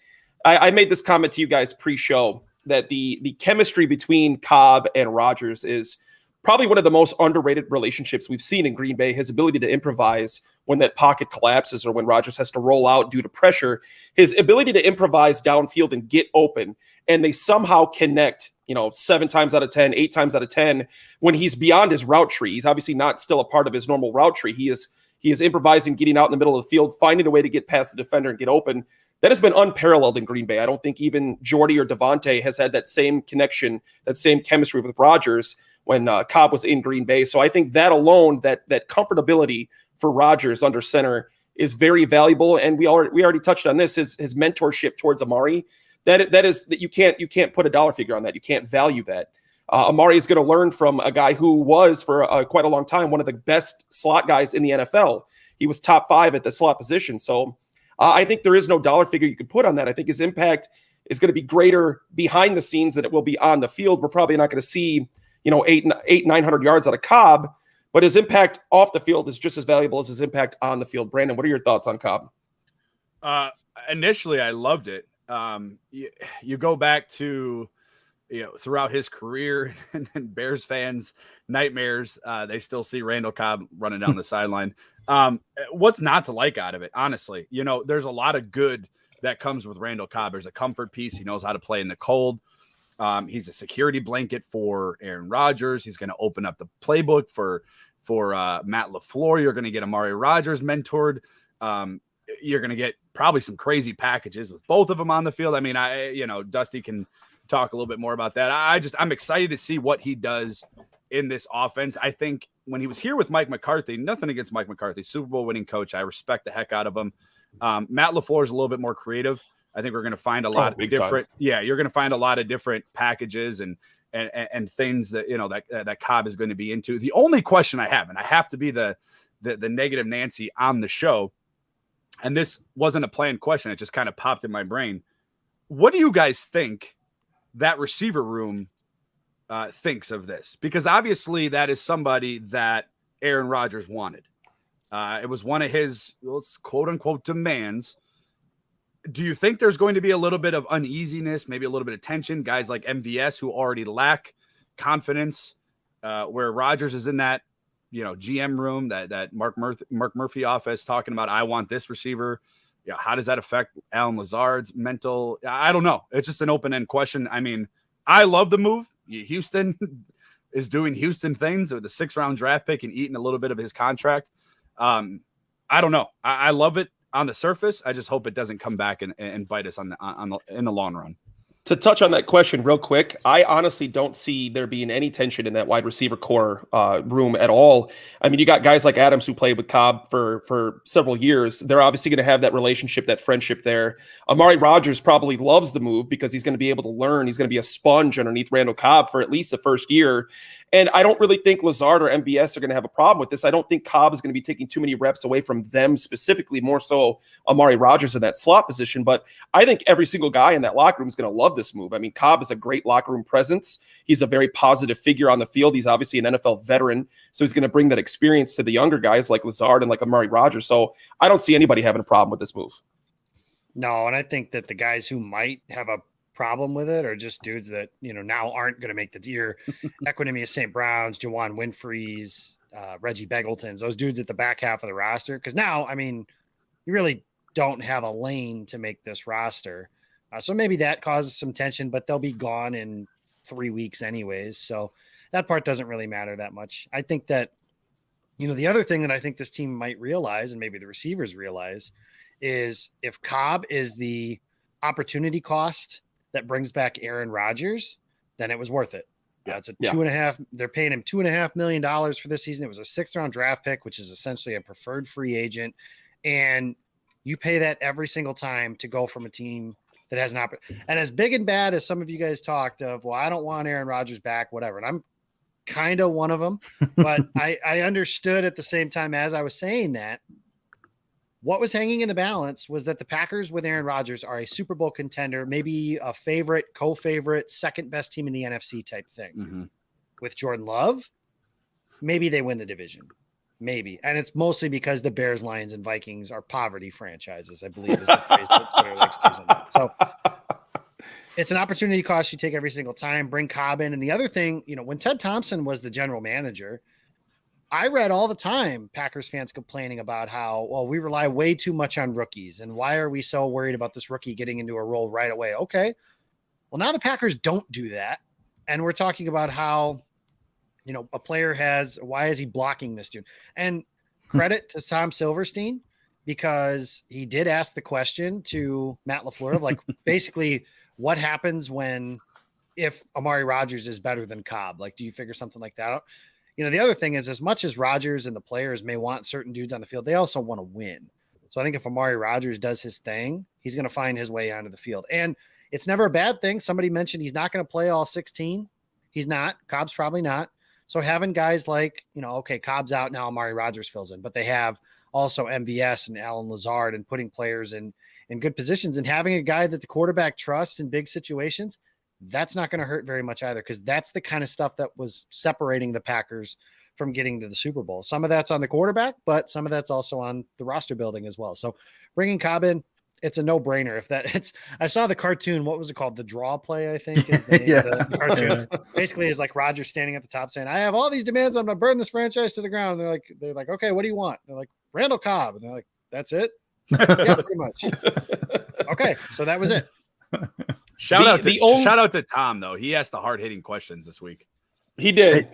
I made this comment to you guys pre-show that the chemistry between Cobb and Rogers is probably one of the most underrated relationships we've seen in Green Bay. His ability to improvise when that pocket collapses or when Rogers has to roll out due to pressure, his ability to improvise downfield and get open, and they somehow connect, 7 times out of 10, 8 times out of 10, when he's beyond his route tree. He's obviously not still a part of his normal route tree. He is improvising, getting out in the middle of the field, finding a way to get past the defender and get open. That has been unparalleled in Green Bay. I don't think even Jordy or Devontae has had that same connection, that same chemistry with Rogers when Cobb was in Green Bay. So I think that alone, that comfortability for Rogers under center is very valuable. And we already touched on this, his mentorship towards Amari. That you can't put a dollar figure on that. You can't value that. Amari is going to learn from a guy who was for quite a long time one of the best slot guys in the NFL. He was top 5 at the slot position. So I think there is no dollar figure you could put on that. I think his impact is going to be greater behind the scenes than it will be on the field. We're probably not going to see 900 yards out of Cobb, but his impact off the field is just as valuable as his impact on the field. Brandon, what are your thoughts on Cobb? Initially, I loved it. You go back to, throughout his career and Bears fans' nightmares, they still see Randall Cobb running down the sideline. What's not to like out of it? Honestly, there's a lot of good that comes with Randall Cobb. There's a comfort piece. He knows how to play in the cold. He's a security blanket for Aaron Rodgers. He's going to open up the playbook for Matt LaFleur. You're going to get Amari Rodgers mentored. You're going to get probably some crazy packages with both of them on the field. I mean, Dusty can talk a little bit more about that. I'm excited to see what he does in this offense. I think when he was here with Mike McCarthy, nothing against Mike McCarthy, Super Bowl winning coach, I respect the heck out of him. Matt LaFleur is a little bit more creative. I think we're going to find a lot of different. Time. Yeah, you're going to find a lot of different packages and things that that Cobb is going to be into. The only question I have, and I have to be the negative Nancy on the show, and this wasn't a planned question, it just kind of popped in my brain. What do you guys think that receiver room thinks of this? Because obviously that is somebody that Aaron Rodgers wanted. It was one of his, quote unquote, demands. Do you think there's going to be a little bit of uneasiness, maybe a little bit of tension? Guys like MVS who already lack confidence, where Rodgers is in that, GM room, that Mark Murphy office talking about, I want this receiver. How does that affect Alan Lazard's mental? I don't know. It's just an open-end question. I mean, I love the move. Houston is doing Houston things with the 6th round draft pick and eating a little bit of his contract. I don't know. I love it. on the surface. I just hope it doesn't come back and bite us in the long run. To touch on that question real quick, I honestly don't see there being any tension in that wide receiver core room at all. I mean, you got guys like Adams who played with Cobb for several years. They're obviously going to have that relationship, that friendship there. Amari Rodgers probably loves the move because he's going to be able to learn. He's going to be a sponge underneath Randall Cobb for at least the first year. And I don't really think Lazard or MVS are going to have a problem with this. I don't think Cobb is going to be taking too many reps away from them specifically, more so Amari Rodgers in that slot position. But I think every single guy in that locker room is going to love this move. I mean, Cobb is a great locker room presence. He's a very positive figure on the field. He's obviously an NFL veteran, so he's going to bring that experience to the younger guys like Lazard and like Amari Rodgers. So I don't see anybody having a problem with this move. No, and I think that the guys who might have a problem with it are just dudes that, now aren't going to make the year. Equinemius St. Brown's, Jawan Winfrey's, Reggie Beggleton's, those dudes at the back half of the roster. Because now, I mean, you really don't have a lane to make this roster. So maybe that causes some tension, but they'll be gone in 3 weeks anyways. So that part doesn't really matter that much. I think that, the other thing that I think this team might realize, and maybe the receivers realize, is if Cobb is the opportunity cost that brings back Aaron Rodgers, then it was worth it. It's a they're paying him $2.5 million for this season. It was a 6th-round draft pick, which is essentially a preferred free agent. And you pay that every single time to go from a team that has an opportunity. And as big and bad as some of you guys talked of, well, I don't want Aaron Rodgers back, whatever. And I'm kind of one of them, but I understood at the same time as I was saying that, what was hanging in the balance was that the Packers with Aaron Rodgers are a Super Bowl contender, maybe a favorite, co-favorite, second best team in the NFC type thing. Mm-hmm. With Jordan Love, maybe they win the division. Maybe. And it's mostly because the Bears, Lions, and Vikings are poverty franchises, I believe is the phrase that Twitter likes to use on that. So it's an opportunity cost you take every single time. Bring Cobb in. And the other thing, when Ted Thompson was the general manager, I read all the time Packers fans complaining about how, well, we rely way too much on rookies. And why are we so worried about this rookie getting into a role right away? Okay. Well, now the Packers don't do that. And we're talking about how, a player why is he blocking this dude? And credit to Tom Silverstein, because he did ask the question to Matt LaFleur of basically what happens if Amari Rodgers is better than Cobb? Do you figure something like that out? The other thing is, as much as Rodgers and the players may want certain dudes on the field, they also want to win. So I think if Amari Rodgers does his thing, he's going to find his way onto the field. And it's never a bad thing. Somebody mentioned he's not going to play all 16. He's not. Cobb's probably not. So having guys like, okay, Cobb's out now, Amari Rodgers fills in. But they have also MVS and Alan Lazard and putting players in good positions. And having a guy that the quarterback trusts in big situations, that's not going to hurt very much either, because that's the kind of stuff that was separating the Packers from getting to the Super Bowl. Some of that's on the quarterback, but some of that's also on the roster building as well. So bringing Cobb in, it's a no-brainer. I saw the cartoon. What was it called? The draw play, I think, is the name of the cartoon. Basically, is like Rodgers standing at the top saying, "I have all these demands. I'm going to burn this franchise to the ground." And they're like, "Okay, what do you want?" They're like, "Randall Cobb." And they're like, "That's it?" Yeah, pretty much. Okay, so that was it. Shout out to Tom, though. He asked the hard-hitting questions this week. He did.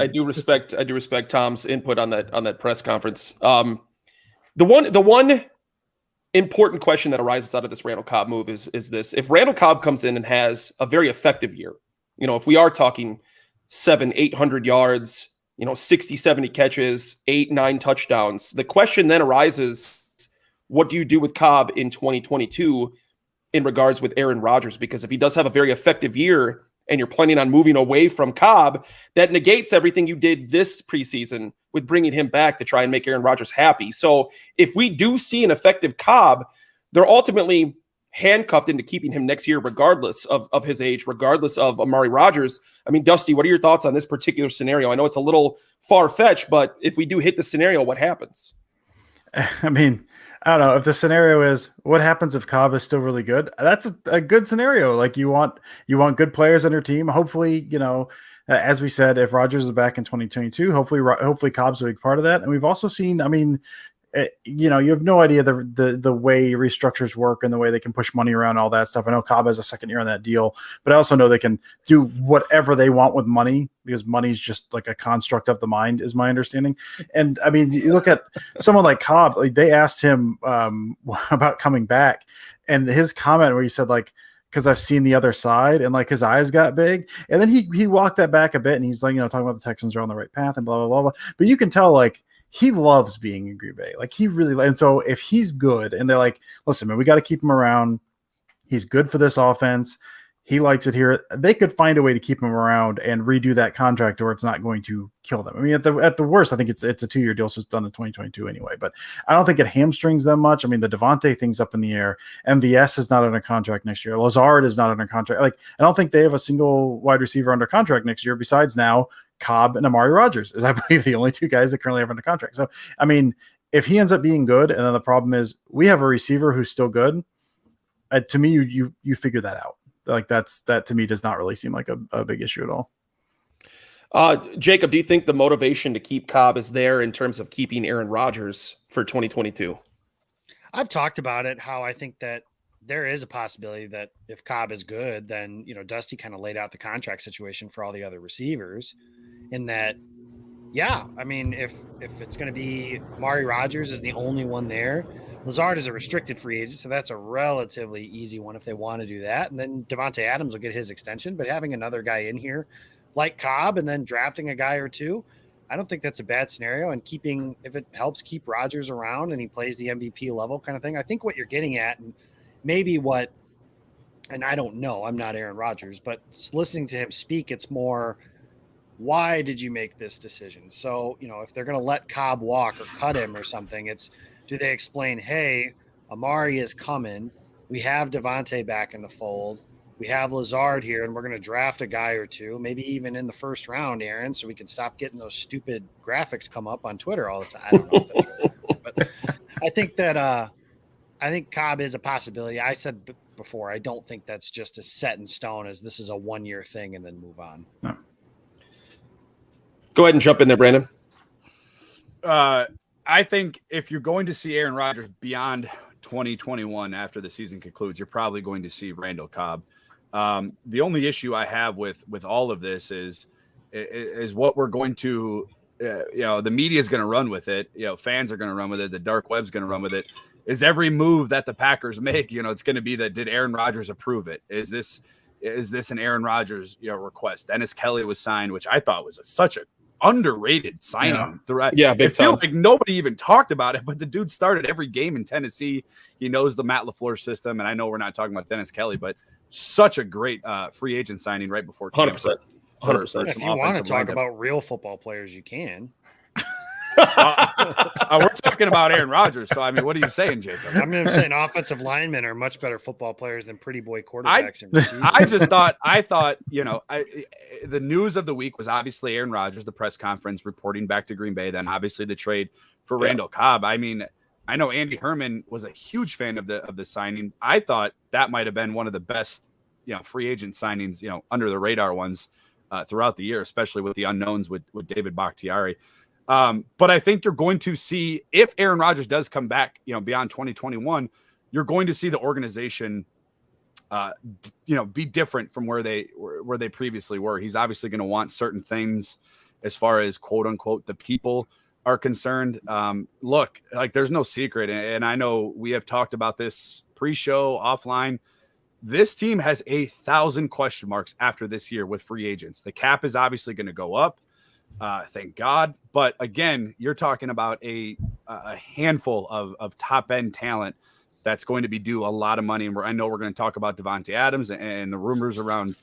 I do respect Tom's input on that press conference. The one important question that arises out of this Randall Cobb move is this: if Randall Cobb comes in and has a very effective year, if we are talking 700-800 yards, 60, 70 catches, 8-9 touchdowns, the question then arises, what do you do with Cobb in 2022 in regards with Aaron Rodgers? Because if he does have a very effective year and you're planning on moving away from Cobb, that negates everything you did this preseason with bringing him back to try and make Aaron Rodgers happy. So if we do see an effective Cobb, they're ultimately handcuffed into keeping him next year, regardless of his age, regardless of Amari Rodgers. I mean, Dusty, what are your thoughts on this particular scenario? I know it's a little far-fetched, but if we do hit the scenario, what happens? I mean, I don't know if the scenario is what happens if Cobb is still really good. That's a good scenario. You want good players on your team. Hopefully, as we said, if Rodgers is back in 2022, hopefully Cobb's a big part of that. And we've also seen, I mean, you know, you have no idea the way restructures work and the way they can push money around, all that stuff. I know Cobb has a second year on that deal, but I also know they can do whatever they want with money because money's just like a construct of the mind, is my understanding. And I mean, you look at someone like Cobb, like they asked him about coming back, and his comment where he said like, because I've seen the other side, and like his eyes got big, and then he walked that back a bit, and he's like, you know, talking about the Texans are on the right path and blah blah blah blah. But you can tell like he loves being in Green Bay, like he really. And so if he's good, and they're like, listen, man, we got to keep him around. He's good for this offense. He likes it here. They could find a way to keep him around and redo that contract, or it's not going to kill them. I mean, at the worst, I think it's a 2-year deal, so it's done in 2022 anyway. But I don't think it hamstrings them much. I mean, the Devontae thing's up in the air. MVS is not under contract next year. Lazard is not under contract. Like, I don't think they have a single wide receiver under contract next year besides now Cobb and Amari Rodgers, is I believe the only two guys that currently have under contract. So, I mean, if he ends up being good, and then the problem is we have a receiver who's still good, to me, you figure that out. Like that to me does not really seem like a big issue at all. Jacob, do you think the motivation to keep Cobb is there in terms of keeping Aaron Rodgers for 2022? I've talked about it, how I think that there is a possibility that if Cobb is good, then, you know, Dusty kind of laid out the contract situation for all the other receivers in that, yeah, I mean, if it's going to be Amari Rodgers is the only one there, Lazard is a restricted free agent, so that's a relatively easy one if they want to do that. And then Devontae Adams will get his extension, but having another guy in here like Cobb and then drafting a guy or two, I don't think that's a bad scenario. And keeping, if it helps keep Rodgers around and he plays the MVP level kind of thing, I think what you're getting at, and maybe what, and I don't know, I'm not Aaron Rodgers, but listening to him speak, it's more, why did you make this decision? So, you know, if they're going to let Cobb walk or cut him or something, it's, do they explain, hey, Amari is coming. We have Devontae back in the fold. We have Lazard here, and we're going to draft a guy or two, maybe even in the first round, Aaron, so we can stop getting those stupid graphics come up on Twitter all the time. I don't know if that's right. But I think that I think Cobb is a possibility. I said before, I don't think that's just a set in stone as this is a one-year thing and then move on. No. Go ahead and jump in there, Brandon. I think if you're going to see Aaron Rodgers beyond 2021 after the season concludes, you're probably going to see Randall Cobb. The only issue I have with all of this is what we're going to, you know, the media is going to run with it. You know, fans are going to run with it. The dark web's going to run with it. Is every move that the Packers make, you know, it's going to be that did Aaron Rodgers approve it? Is this an Aaron Rodgers, you know, request? Dennis Kelly was signed, which I thought was such a underrated signing throughout. Yeah, big it feels like nobody even talked about it, but the dude started every game in Tennessee. He knows the Matt LaFleur system, and I know we're not talking about Dennis Kelly, but such a great free agent signing right before 100%. 100%. If you want to talk about real football players, you can. We're talking about Aaron Rodgers, so I mean, what are you saying, Jacob? I'm saying offensive linemen are much better football players than pretty boy quarterbacks and receivers. I thought, you know, the news of the week was obviously Aaron Rodgers, the press conference reporting back to Green Bay, then obviously the trade for Randall Cobb. I mean, I know Andy Herman was a huge fan of the signing. I thought that might have been one of the best, you know, free agent signings, you know, under the radar ones throughout the year, especially with the unknowns with David Bakhtiari. But I think you're going to see, if Aaron Rodgers does come back, you know, beyond 2021, you're going to see the organization, you know, be different from where they previously were. He's obviously going to want certain things as far as quote unquote the people are concerned. Look, like there's no secret, and I know we have talked about this pre-show, offline. This team has 1,000 question marks after this year with free agents. The cap is obviously going to go up. Thank God. But again, you're talking about a handful of top end talent that's going to be due a lot of money. And I know we're going to talk about Devontae Adams and the rumors around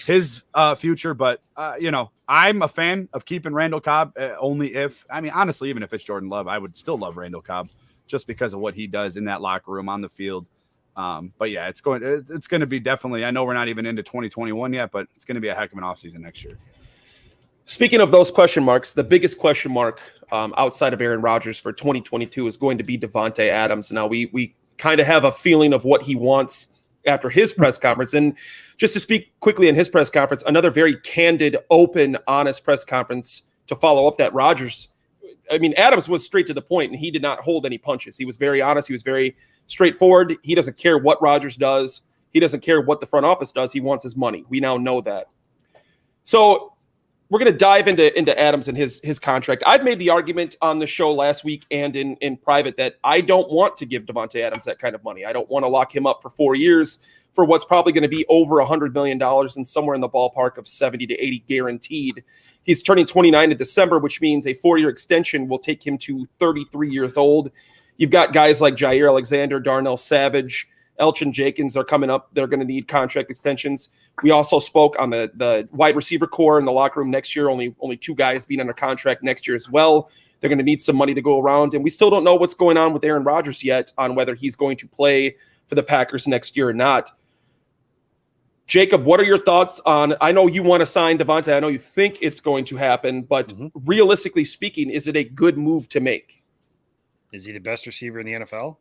his future. But, you know, I'm a fan of keeping Randall Cobb only if, I mean, honestly, even if it's Jordan Love, I would still love Randall Cobb just because of what he does in that locker room on the field. But yeah, it's going to be definitely, I know we're not even into 2021 yet, but it's going to be a heck of an offseason next year. Speaking of those question marks, the biggest question mark outside of Aaron Rodgers for 2022 is going to be Devontae Adams. Now, we kind of have a feeling of what he wants after his press conference. And just to speak quickly in his press conference, another very candid, open, honest press conference to follow up that Rodgers I mean, Adams was straight to the point, and he did not hold any punches. He was very honest. He was very straightforward. He doesn't care what Rodgers does. He doesn't care what the front office does. He wants his money. We now know that. So we're going to dive into Adams and his contract. I've made the argument on the show last week and in private that I don't want to give Davante Adams that kind of money. I don't want to lock him up for 4 years for what's probably going to be over $100 million and somewhere in the ballpark of 70 to 80 guaranteed. He's turning 29 in December, which means a 4-year extension will take him to 33 years old. You've got guys like Jair Alexander, Darnell Savage, Elgin Jenkins are coming up. They're going to need contract extensions. We also spoke on the wide receiver core in the locker room next year, only 2 guys being under contract next year as well. They're going to need some money to go around. And we still don't know what's going on with Aaron Rodgers yet on whether he's going to play for the Packers next year or not. Jacob, what are your thoughts on, I know you want to sign Davante. I know you think it's going to happen, but realistically speaking, is it a good move to make? Is he the best receiver in the NFL?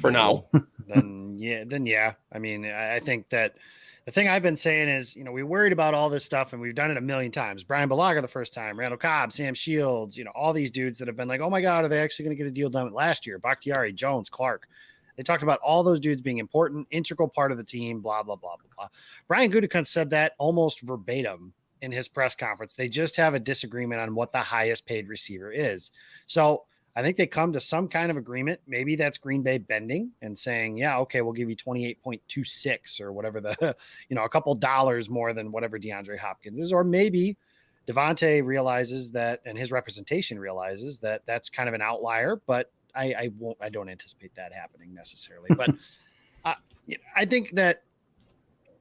For now. Then yeah. I mean, I think that the thing I've been saying is, we worried about all this stuff and we've done it a million times. Brian Bulaga the first time, Randall Cobb, Sam Shields, all these dudes that have been like, oh my God, are they actually going to get a deal done last year? Bakhtiari, Jones, Clark. They talked about all those dudes being important, integral part of the team, blah, blah, blah, blah, blah. Brian Gutekunst said that almost verbatim in his press conference. They just have a disagreement on what the highest paid receiver is. So I think they come to some kind of agreement. Maybe that's Green Bay bending and saying, yeah, okay, we'll give you 28.26 or whatever a couple dollars more than whatever DeAndre Hopkins is. Or maybe Davante realizes that, and his representation realizes that that's kind of an outlier, but I don't anticipate that happening necessarily. But I think that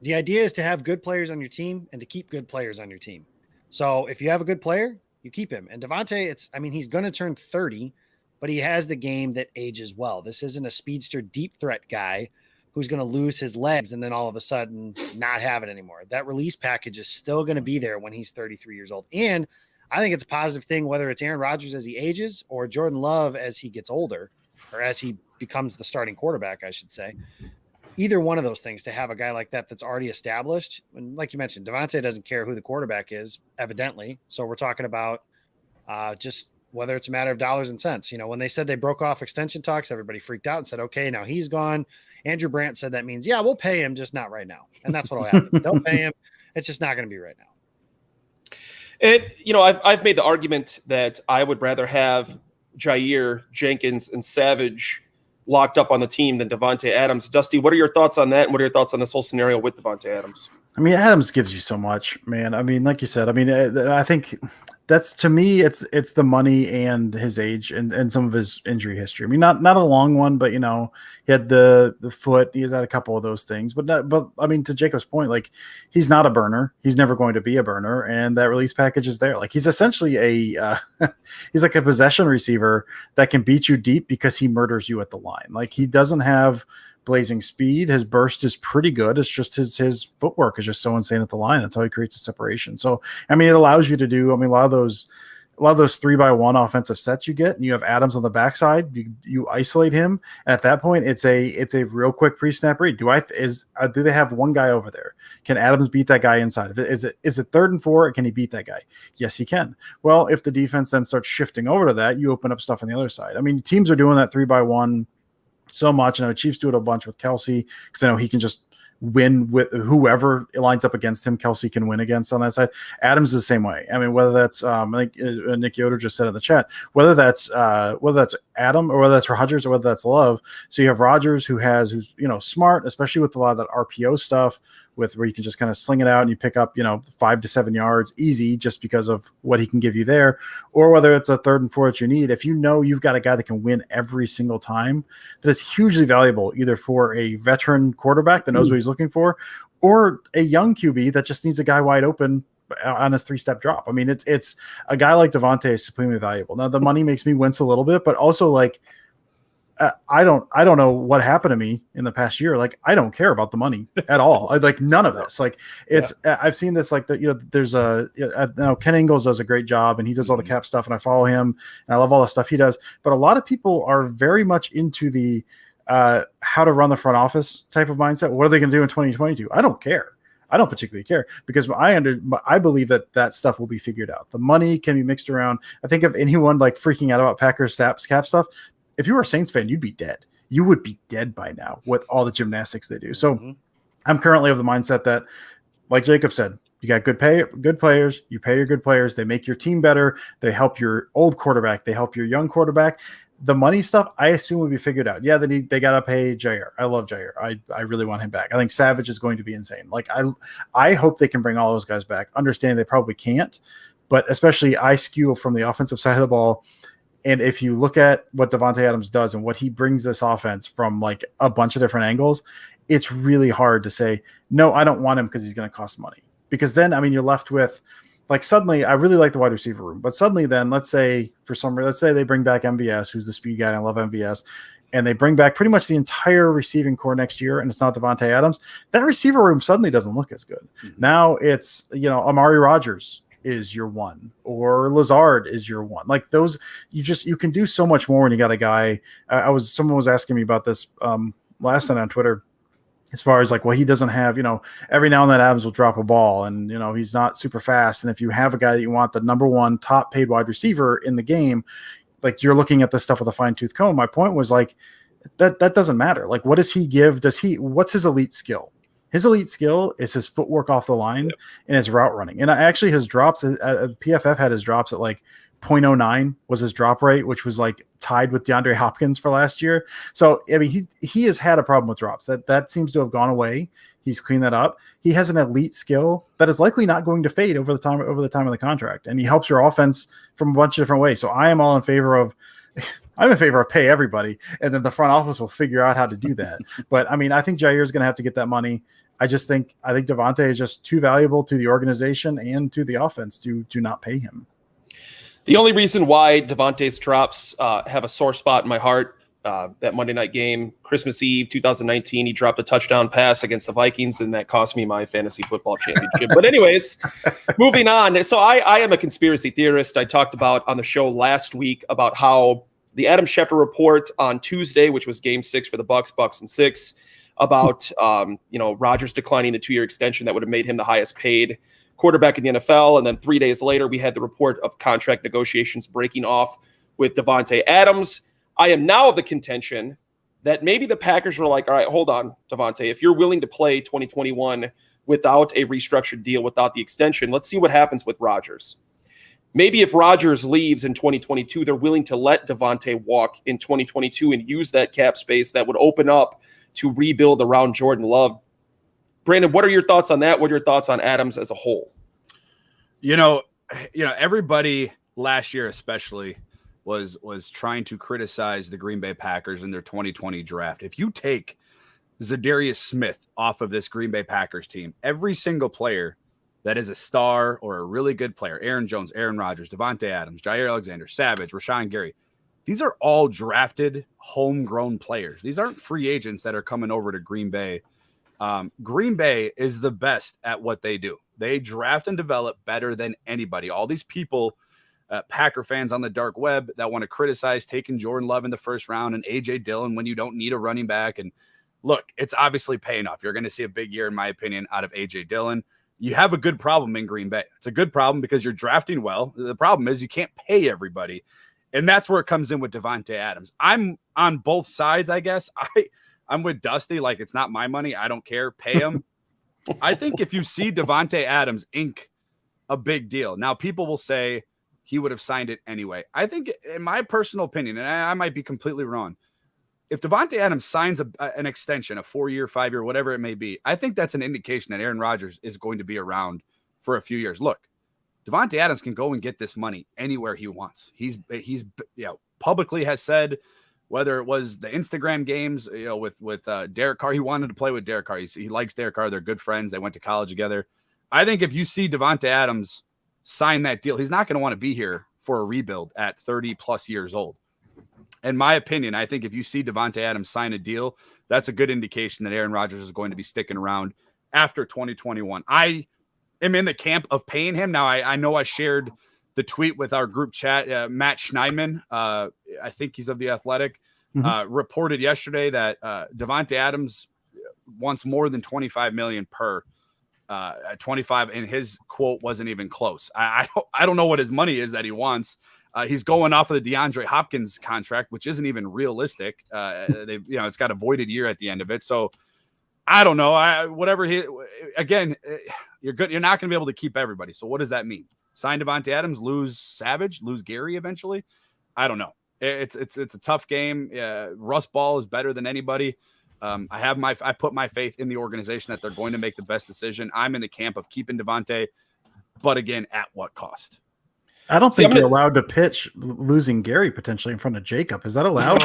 the idea is to have good players on your team and to keep good players on your team. So if you have a good player, you keep him. And Davante, he's going to turn 30, but he has the game that ages well. This isn't a speedster deep threat guy who's going to lose his legs and then all of a sudden not have it anymore. That release package is still going to be there when he's 33 years old. And I think it's a positive thing, whether it's Aaron Rodgers as he ages or Jordan Love as he gets older, or as he becomes the starting quarterback, I should say. Either one of those things, to have a guy like that that's already established. And like you mentioned, Davante doesn't care who the quarterback is, evidently. So we're talking about just whether it's a matter of dollars and cents. When they said they broke off extension talks, everybody freaked out and said, okay, now he's gone. Andrew Brandt said that means, yeah, we'll pay him, just not right now. And that's what will happen. They'll pay him. It's just not going to be right now. And, I've made the argument that I would rather have Jair, Jenkins, and Savage locked up on the team than Davante Adams. Dusty, what are your thoughts on that? And what are your thoughts on this whole scenario with Davante Adams? Adams gives you so much, man. Like you said, I think that's, to me, it's the money and his age and some of his injury history. Not a long one, but he had the foot. He's had a couple of those things, but to Jacob's point, like, he's not a burner. He's never going to be a burner, and that release package is there. Like, he's essentially he's like a possession receiver that can beat you deep because he murders you at the line. Like, he doesn't have blazing speed. His burst is pretty good. It's just his footwork is just so insane at the line. That's how he creates a separation. So, it allows you to do, a lot of those 3-by-1 offensive sets you get, and you have Adams on the backside, you isolate him. And at that point, it's a real quick pre-snap read. Do they have one guy over there? Can Adams beat that guy inside? Is it 3rd and 4? Can he beat that guy? Yes, he can. Well, if the defense then starts shifting over to that, you open up stuff on the other side. Teams are doing that 3-by-1 so much. I know Chiefs do it a bunch with Kelsey, because I know he can just win with whoever lines up against him. Kelsey can win against on that side. Adams is the same way. Whether that's I think Nick Yoder just said in the chat, whether that's Adam or whether that's Rodgers or whether that's Love. So you have Rodgers who's smart, especially with a lot of that RPO stuff, with where you can just kind of sling it out and you pick up 5 to 7 yards easy just because of what he can give you there. Or whether it's a 3rd and 4 that you need, if you've got a guy that can win every single time, that is hugely valuable, either for a veteran quarterback that knows what he's looking for, or a young QB that just needs a guy wide open on his 3-step drop. It's a guy like Davante is supremely valuable. Now, the money makes me wince a little bit, but also, like, I don't know what happened to me in the past year. Like, I don't care about the money at all. I like none of this. Like, I've seen this, like, there's Ken Ingalls does a great job, and he does all the cap stuff, and I follow him and I love all the stuff he does. But a lot of people are very much into the how to run the front office type of mindset. What are they going to do in 2022? I don't care. I don't particularly care because I believe that stuff will be figured out. The money can be mixed around. I think of anyone like freaking out about Packers cap stuff. If you were a Saints fan, you'd be dead. You would be dead by now with all the gymnastics they do. So I'm currently of the mindset that, like Jacob said, you got good players. You pay your good players. They make your team better. They help your old quarterback. They help your young quarterback. The money stuff, I assume, will be figured out. Yeah, they got to pay Jair. I love Jair. I really want him back. I think Savage is going to be insane. Like I hope they can bring all those guys back. Understand they probably can't, but especially I skew from the offensive side of the ball. And if you look at what Davante Adams does and what he brings this offense from like a bunch of different angles, it's really hard to say, no, I don't want him because he's going to cost money. Because then, I mean, you're left with like suddenly, I really like the wide receiver room, but suddenly then let's say they bring back MVS, who's the speed guy, and I love MVS, and they bring back pretty much the entire receiving core next year, and it's not Davante Adams. That receiver room suddenly doesn't look as good. Now it's, Amari Rodgers is your one, or Lazard is your one. Like those, you can do so much more when you got a guy. Someone was asking me about this last night on Twitter, as far as like, well, he doesn't have, every now and then Adams will drop a ball and, he's not super fast. And if you have a guy that you want the number one top paid wide receiver in the game, like you're looking at this stuff with a fine tooth comb. My point was like, that doesn't matter. Like, what does he give? What's his elite skill? His elite skill is his footwork off the line and his route running. And actually his drops, PFF had his drops at like 0.09 was his drop rate, which was like tied with DeAndre Hopkins for last year. So, I mean, he has had a problem with drops. That seems to have gone away. He's cleaned that up. He has an elite skill that is likely not going to fade over the time of the contract. And he helps your offense from a bunch of different ways. So I'm in favor of pay everybody. And then the front office will figure out how to do that. But I mean, I think Jair is going to have to get that money. I think Davante is just too valuable to the organization and to the offense to not pay him. The only reason why Davante's drops have a sore spot in my heart, that Monday night game, Christmas Eve, 2019, he dropped a touchdown pass against the Vikings, and that cost me my fantasy football championship. But anyways, moving on. So I am a conspiracy theorist. I talked about on the show last week about how the Adam Schefter report on Tuesday, which was game 6 for the Bucks and 6, about Rodgers declining the 2-year extension that would have made him the highest paid quarterback in the NFL. And then 3 days later, we had the report of contract negotiations breaking off with Davante Adams. I am now of the contention that maybe the Packers were like, all right, hold on, Davante, if you're willing to play 2021 without a restructured deal, without the extension, let's see what happens with Rodgers. Maybe if Rodgers leaves in 2022, they're willing to let Davante walk in 2022 and use that cap space that would open up to rebuild around Jordan Love. Brandon, what are your thoughts on that? What are your thoughts on Adams as a whole? Everybody last year especially was trying to criticize the Green Bay Packers in their 2020 draft. If you take Zadarius Smith off of this Green Bay Packers team, every single player that is a star or a really good player, Aaron Jones, Aaron Rodgers, Davante Adams, Jair Alexander, Savage, Rashawn Gary, these are all drafted homegrown players. These aren't free agents that are coming over to Green Bay. Green Bay is the best at what they do. They draft and develop better than anybody. All these people, Packer fans on the dark web that want to criticize taking Jordan Love in the first round and A.J. Dillon when you don't need a running back. And look, it's obviously paying off. You're going to see a big year, in my opinion, out of A.J. Dillon. You have a good problem in Green Bay. It's a good problem because you're drafting well. The problem is you can't pay everybody. And that's where it comes in with Davante Adams. I'm on both sides, I guess. I'm with Dusty. Like, it's not my money. I don't care. Pay him. I think if you see Davante Adams ink a big deal, now people will say he would have signed it anyway. I think, in my personal opinion, and I might be completely wrong, if Davante Adams signs an extension, a 4-year, 5-year, whatever it may be, I think that's an indication that Aaron Rodgers is going to be around for a few years. Look, Davante Adams can go and get this money anywhere he wants. He's publicly has said, whether it was the Instagram games, with Derek Carr, he wanted to play with Derek Carr. He likes Derek Carr. They're good friends. They went to college together. I think if you see Davante Adams sign that deal, he's not going to want to be here for a rebuild at 30 plus years old. In my opinion, I think if you see Davante Adams sign a deal, that's a good indication that Aaron Rodgers is going to be sticking around after 2021. I am in the camp of paying him. Now, I know I shared the tweet with our group chat. Matt Schneidman, I think he's of The Athletic, reported yesterday that Davante Adams wants more than $25 million per. at 25, and his quote wasn't even close. I don't know what his money is that he wants. He's going off of the DeAndre Hopkins contract, which isn't even realistic. It's got a voided year at the end of it. So I don't know. You're good. You're not going to be able to keep everybody. So what does that mean? Sign Davante Adams, lose Savage, lose Gary eventually? I don't know. It's a tough game. Russ Ball is better than anybody. I put my faith in the organization that they're going to make the best decision. I'm in the camp of keeping Davante, but again, at what cost? I don't think you're allowed to pitch losing Gary potentially in front of Jacob. Is that allowed?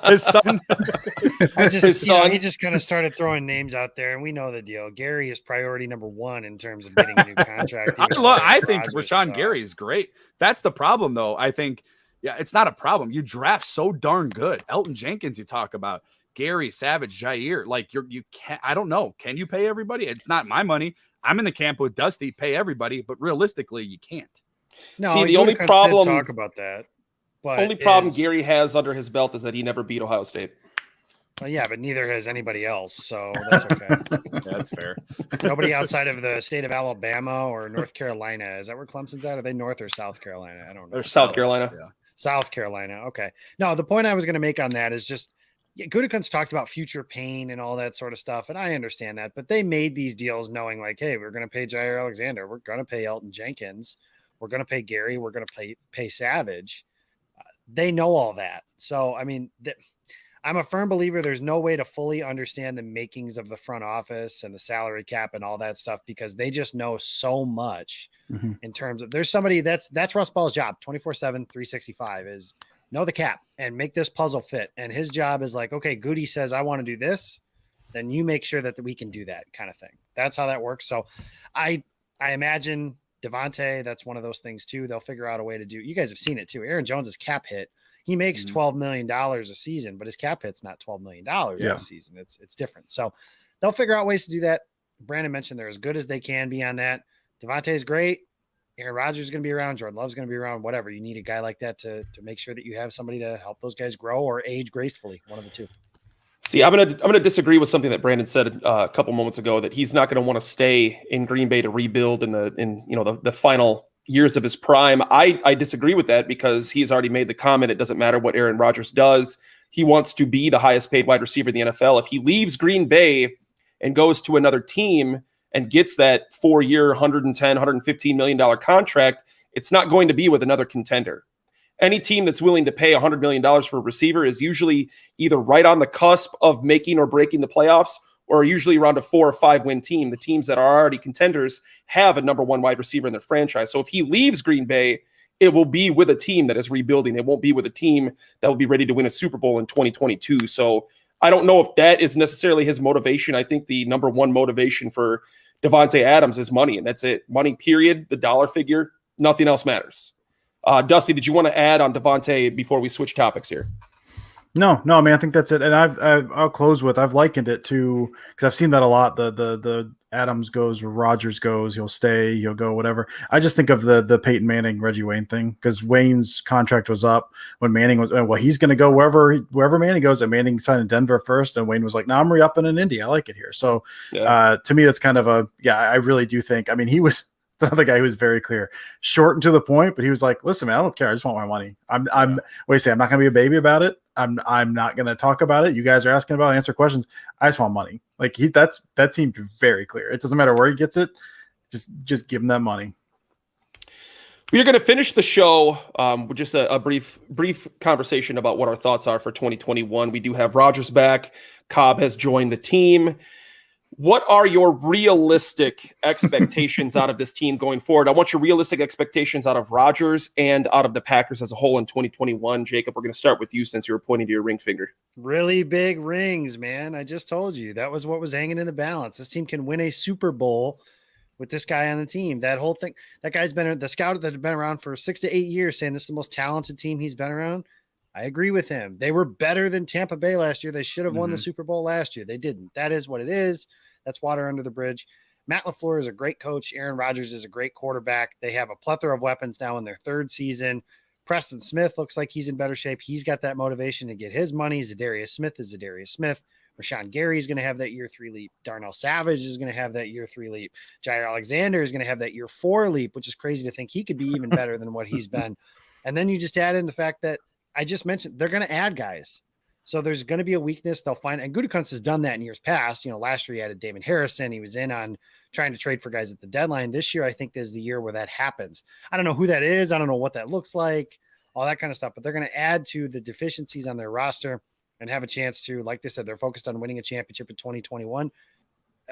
His son. He just kind of started throwing names out there, and we know the deal. Gary is priority number one in terms of getting a new contract. I think Rashawn Gary is great. That's the problem, though. I think, it's not a problem. You draft so darn good. Elton Jenkins, you talk about. Gary, Savage, Jair. Like you can't. I don't know. Can you pay everybody? It's not my money. I'm in the camp with Dusty. Pay everybody, but realistically, you can't. No, see, the only problem talk about that. But only problem Gary has under his belt is that he never beat Ohio State. Well, yeah, but neither has anybody else, so that's okay. That's fair. Nobody outside of the state of Alabama or North Carolina. Is that where Clemson's at? Are they North or South Carolina? I don't know. Or South Carolina. Yeah. South Carolina. Okay. No, the point I was going to make on that is just Gutekunst talked about future pain and all that sort of stuff, and I understand that, but they made these deals knowing like, hey, we're going to pay Jair Alexander, we're going to pay Elton Jenkins, we're going to pay Gary, we're going to pay Savage. They know all that. So, I mean, I'm a firm believer there's no way to fully understand the makings of the front office and the salary cap and all that stuff because they just know so much in terms of there's somebody that's Russ Ball's job 24/7, 365 is know the cap and make this puzzle fit. And his job is like, okay, Goody says, I want to do this. Then you make sure that we can do that kind of thing. That's how that works. So I imagine Davante, that's one of those things too. They'll figure out a way to do. You guys have seen it too. Aaron Jones's cap hit. He makes $12 million a season, but his cap hit's not $12 million a season. It's different. So they'll figure out ways to do that. Brandon mentioned they're as good as they can be on that. Davante is great. Aaron Rodgers is going to be around. Jordan Love's going to be around. Whatever. You need a guy like that to make sure that you have somebody to help those guys grow or age gracefully. One of the two. See, I'm gonna disagree with something that Brandon said a couple moments ago, that he's not going to want to stay in Green Bay to rebuild in the final years of his prime. I disagree with that because he's already made the comment. It doesn't matter what Aaron Rodgers does. He wants to be the highest paid wide receiver in the NFL. If he leaves Green Bay and goes to another team and gets that 4-year, $110, $115 million contract, it's not going to be with another contender. Any team that's willing to pay $100 million for a receiver is usually either right on the cusp of making or breaking the playoffs, or usually around a 4 or 5 win team. The teams that are already contenders have a number one wide receiver in their franchise. So if he leaves Green Bay, it will be with a team that is rebuilding. It won't be with a team that will be ready to win a Super Bowl in 2022. So I don't know if that is necessarily his motivation. I think the number one motivation for Davante Adams is money, and that's it. Money, period. The dollar figure, nothing else matters. Dusty, did you want to add on Davante before we switch topics here? No, I mean, I think that's it. And I'll close with, I've likened it to, because I've seen that a lot. The Adams goes, Rodgers goes, he'll stay, he'll go, whatever. I just think of the Peyton Manning, Reggie Wayne thing, because Wayne's contract was up when Manning was, well, he's going to go wherever Manning goes. And Manning signed in Denver first, and Wayne was like, no, I'm re-upping in Indy. I like it here. So to me, that's kind of I really do think, I mean, he was another guy who was very clear, short and to the point, but he was like, listen, man, I don't care. I just want my money. I'm not going to be a baby about it. I'm not going to talk about it. You guys are asking about it, answer questions. I just want money. Like that seemed very clear. It doesn't matter where he gets it. Just give him that money. We are going to finish the show with just a brief conversation about what our thoughts are for 2021. We do have Rodgers back. Cobb has joined the team. What are your realistic expectations out of this team going forward? I want your realistic expectations out of Rodgers and out of the Packers as a whole in 2021. Jacob, we're going to start with you since you were pointing to your ring finger. Really big rings, man. I just told you that was what was hanging in the balance. This team can win a Super Bowl with this guy on the team. That whole thing, that guy's been the scout that had been around for 6 to 8 years saying this is the most talented team he's been around. I agree with him. They were better than Tampa Bay last year. They should have won the Super Bowl last year. They didn't. That is what it is. That's water under the bridge. Matt LaFleur is a great coach. Aaron Rodgers is a great quarterback. They have a plethora of weapons now in their third season. Preston Smith looks like he's in better shape. He's got that motivation to get his money. Zadarius Smith is Zadarius Smith. Rashawn Gary is going to have that year 3 leap. Darnell Savage is going to have that year 3 leap. Jair Alexander is going to have that year 4 leap, which is crazy to think he could be even better than what he's been. And then you just add in the fact that I just mentioned they're going to add guys. So there's going to be a weakness they'll find. And Gutekunst has done that in years past. Last year he added Damon Harrison. He was in on trying to trade for guys at the deadline. This year, I think is the year where that happens. I don't know who that is. I don't know what that looks like, all that kind of stuff, but they're going to add to the deficiencies on their roster and have a chance to, like they said, they're focused on winning a championship in 2021.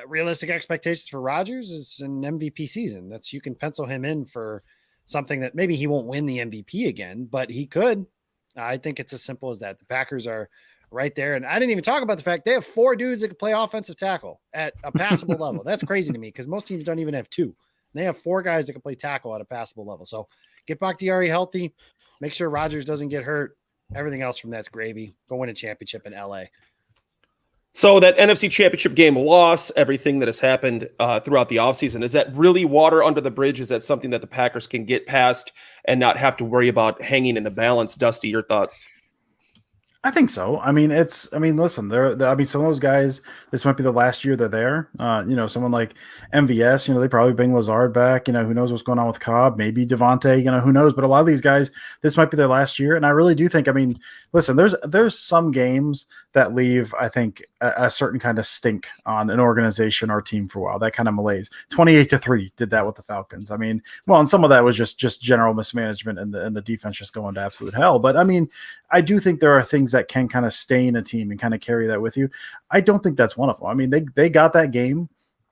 Realistic expectations for Rodgers is an MVP season. You can pencil him in for something that maybe he won't win the MVP again, but he could. I think it's as simple as that. The Packers are right there. And I didn't even talk about the fact they have 4 dudes that can play offensive tackle at a passable level. That's crazy to me because most teams don't even have 2. They have 4 guys that can play tackle at a passable level. So get Bakhtiari healthy. Make sure Rodgers doesn't get hurt. Everything else from that's gravy. Go win a championship in LA. So that NFC Championship game loss, everything that has happened throughout the offseason, is that really water under the bridge? Is that something that the Packers can get past and not have to worry about hanging in the balance? Dusty, your thoughts? I think so. Listen, some of those guys, this might be the last year they're there. Someone like MVS, they probably bring Lazard back. Who knows what's going on with Cobb, maybe Devontae, who knows? But a lot of these guys, this might be their last year. And I really do think, listen, there's some games that leave, I think, a certain kind of stink on an organization or team for a while, that kind of malaise. 28-3 did that with the Falcons. And some of that was just general mismanagement and the defense just going to absolute hell. But I do think there are things that can kind of stain a team and kind of carry that with you. I don't think that's one of them. They got that game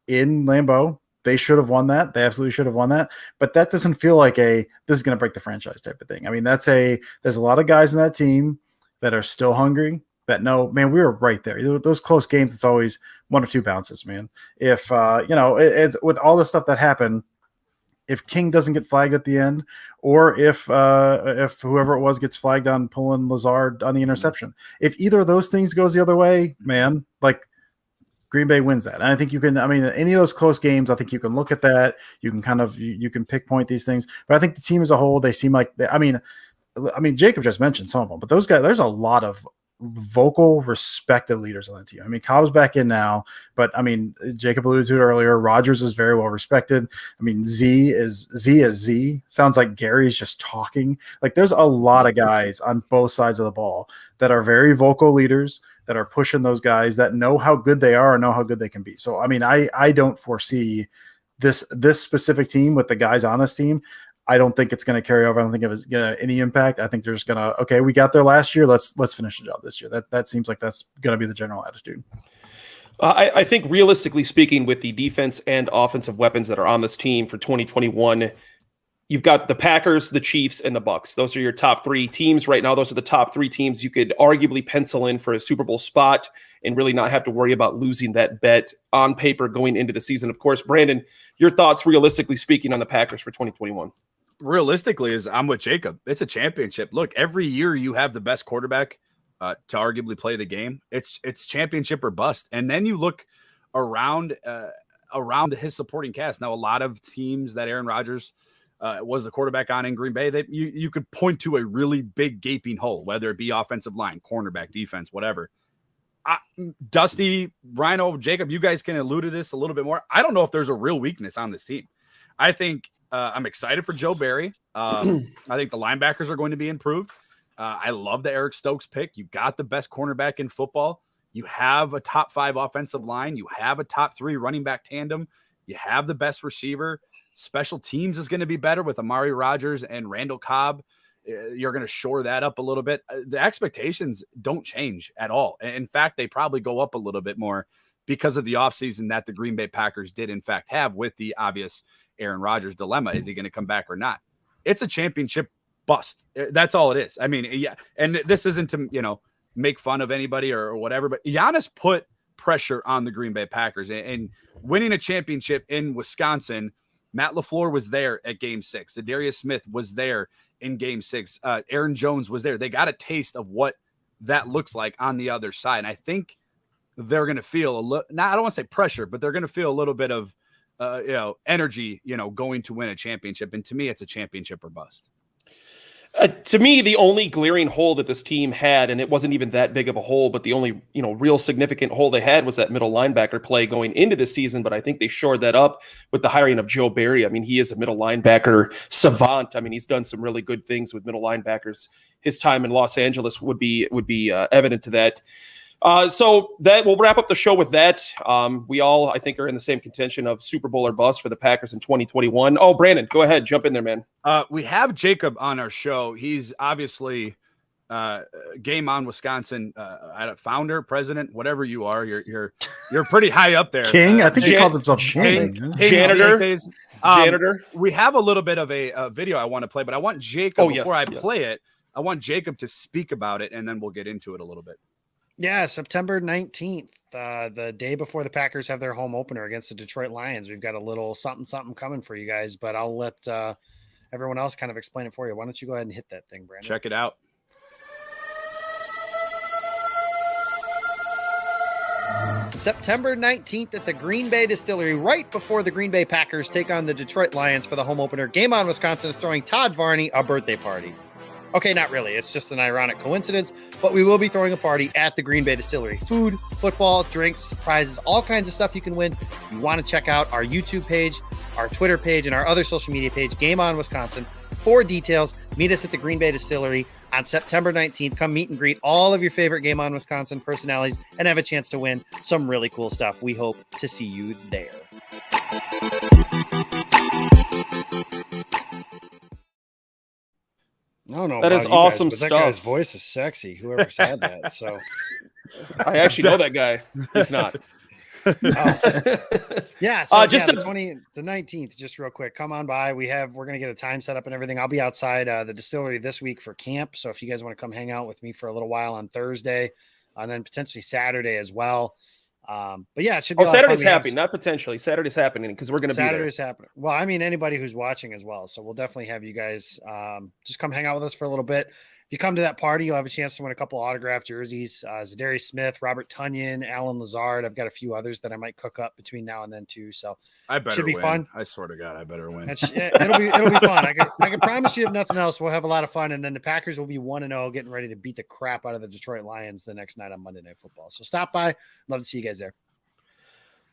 in Lambeau. They should have won that. They absolutely should have won that. But that doesn't feel like this is going to break the franchise type of thing. There's a lot of guys in that team that are still hungry, that no, man, we were right there. Those close games, it's always 1 or 2 bounces, man. If, it's with all the stuff that happened, if King doesn't get flagged at the end, or if whoever it was gets flagged on pulling Lazard on the interception, if either of those things goes the other way, man, Green Bay wins that. And I think you can, any of those close games, I think you can look at that. You can kind of, you can pinpoint these things. But I think the team as a whole, they seem like, Jacob just mentioned some of them, but those guys, there's a lot of vocal, respected leaders on the team. Cobb's back in now, but Jacob alluded to it earlier. Rodgers is very well respected. Z is Z. Sounds like Gary's just talking. There's a lot of guys on both sides of the ball that are very vocal leaders, that are pushing those guys, that know how good they are and know how good they can be. So, I don't foresee this specific team with the guys on this team. I don't think it's going to carry over. I don't think it was going to any impact. I think they're just going to, okay, we got there last year. Let's finish the job this year. That seems like that's going to be the general attitude. I think realistically speaking, with the defense and offensive weapons that are on this team for 2021, you've got the Packers, the Chiefs, and the Bucs. Those are your top 3 teams right now. Those are the top 3 teams you could arguably pencil in for a Super Bowl spot and really not have to worry about losing that bet on paper going into the season. Of course, Brandon, your thoughts realistically speaking on the Packers for 2021? Realistically, I'm with Jacob. It's a championship. Look, every year you have the best quarterback to arguably play the game. It's championship or bust. And then you look around his supporting cast. Now, a lot of teams that Aaron Rodgers was the quarterback on in Green Bay, that you could point to a really big gaping hole, whether it be offensive line, cornerback, defense, whatever. Dusty, Rhino, Jacob, you guys can allude to this a little bit more. I don't know if there's a real weakness on this team. I think I'm excited for Joe Barry. I think the linebackers are going to be improved. I love the Eric Stokes pick. You got the best cornerback in football. You have a top 5 offensive line. You have a top 3 running back tandem. You have the best receiver. Special teams is going to be better with Amari Rodgers and Randall Cobb. You're going to shore that up a little bit. The expectations don't change at all. In fact, they probably go up a little bit more because of the offseason that the Green Bay Packers did in fact have, with the obvious Aaron Rodgers dilemma. Is he going to come back or not? It's a championship bust. That's all it is. Yeah. And this isn't to, make fun of anybody or whatever, but Giannis put pressure on the Green Bay Packers, and winning a championship in Wisconsin. Matt LaFleur was there at Game 6. Darius Smith was there in Game 6. Aaron Jones was there. They got a taste of what that looks like on the other side. And I think they're going to feel a little, I don't want to say pressure, but they're going to feel a little bit of, energy, going to win a championship. And to me, it's a championship or bust. To me, the only glaring hole that this team had, and it wasn't even that big of a hole, but the only real significant hole they had was that middle linebacker play going into the season. But I think they shored that up with the hiring of Joe Barry. I mean, he is a middle linebacker savant. I mean, he's done some really good things with middle linebackers. His time in Los Angeles would be evident to that. So that we'll wrap up the show with that. We all, I think, are in the same contention of Super Bowl or bust for the Packers in 2021. Oh, Brandon, go ahead. Jump in there, man. We have Jacob on our show. He's obviously Game On Wisconsin founder, president, whatever you are. You're pretty high up there. King? I think he calls himself King. Janitor. Janitor. We have a little bit of a video I want to play, but I want Jacob, before I play it, I want Jacob to speak about it, and then we'll get into it a little bit. Yeah, September 19th, the day before the Packers have their home opener against the Detroit Lions. We've got a little something coming for you guys, but I'll let everyone else kind of explain it for you. Why don't you go ahead and hit that thing, Brandon? Check it out. September 19th at the Green Bay Distillery, right before the Green Bay Packers take on the Detroit Lions for the home opener. Game On Wisconsin is throwing Todd Varney a birthday party. Okay, not really. It's just an ironic coincidence, but we will be throwing a party at the Green Bay Distillery. Food, football, drinks, prizes, all kinds of stuff you can win. You want to check out our YouTube page, our Twitter page, and our other social media page, Game On Wisconsin. For details, meet us at the Green Bay Distillery on September 19th. Come meet and greet all of your favorite Game On Wisconsin personalities and have a chance to win some really cool stuff. We hope to see you there. I don't know. That is awesome guys, stuff. That guy's voice is sexy. Whoever said that. So I actually know that guy. He's not. Yeah. So just the 19th, just real quick, come on by. We're going to get a time set up and everything. I'll be outside the distillery this week for camp. So if you guys want to come hang out with me for a little while on Thursday and then potentially Saturday as well. But yeah, it should be. Saturday's happening, not potentially. Saturday's happening because we're going to be there. Saturday's happening. Well, I mean, anybody who's watching as well. So we'll definitely have you guys just come hang out with us for a little bit. If you come to that party, you'll have a chance to win a couple of autographed jerseys. Zadarius Smith, Robert Tonyan, Alan Lazard. I've got a few others that I might cook up between now and then too. So I better should be win. fun. I swear to God, I better win. It'll be fun. I can promise you, if nothing else, we'll have a lot of fun. And then the Packers will be 1-0, getting ready to beat the crap out of the Detroit Lions the next night on Monday Night Football. So stop by. Love to see you guys there.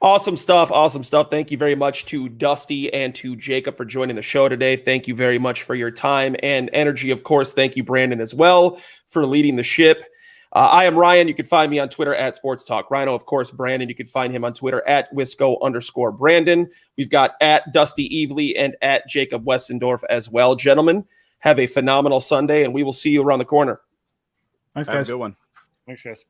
Awesome stuff. Awesome stuff. Thank you very much to Dusty and to Jacob for joining the show today. Thank you very much for your time and energy. Of course, thank you, Brandon, as well, for leading the ship. I am Ryan. You can find me on Twitter at Sports Talk Rhino. Of course, Brandon, you can find him on Twitter at Wisco_Brandon. We've got at Dusty Evely and at Jacob Westendorf as well. Gentlemen, have a phenomenal Sunday, and we will see you around the corner. Thanks, Have guys. a good one. Thanks, guys.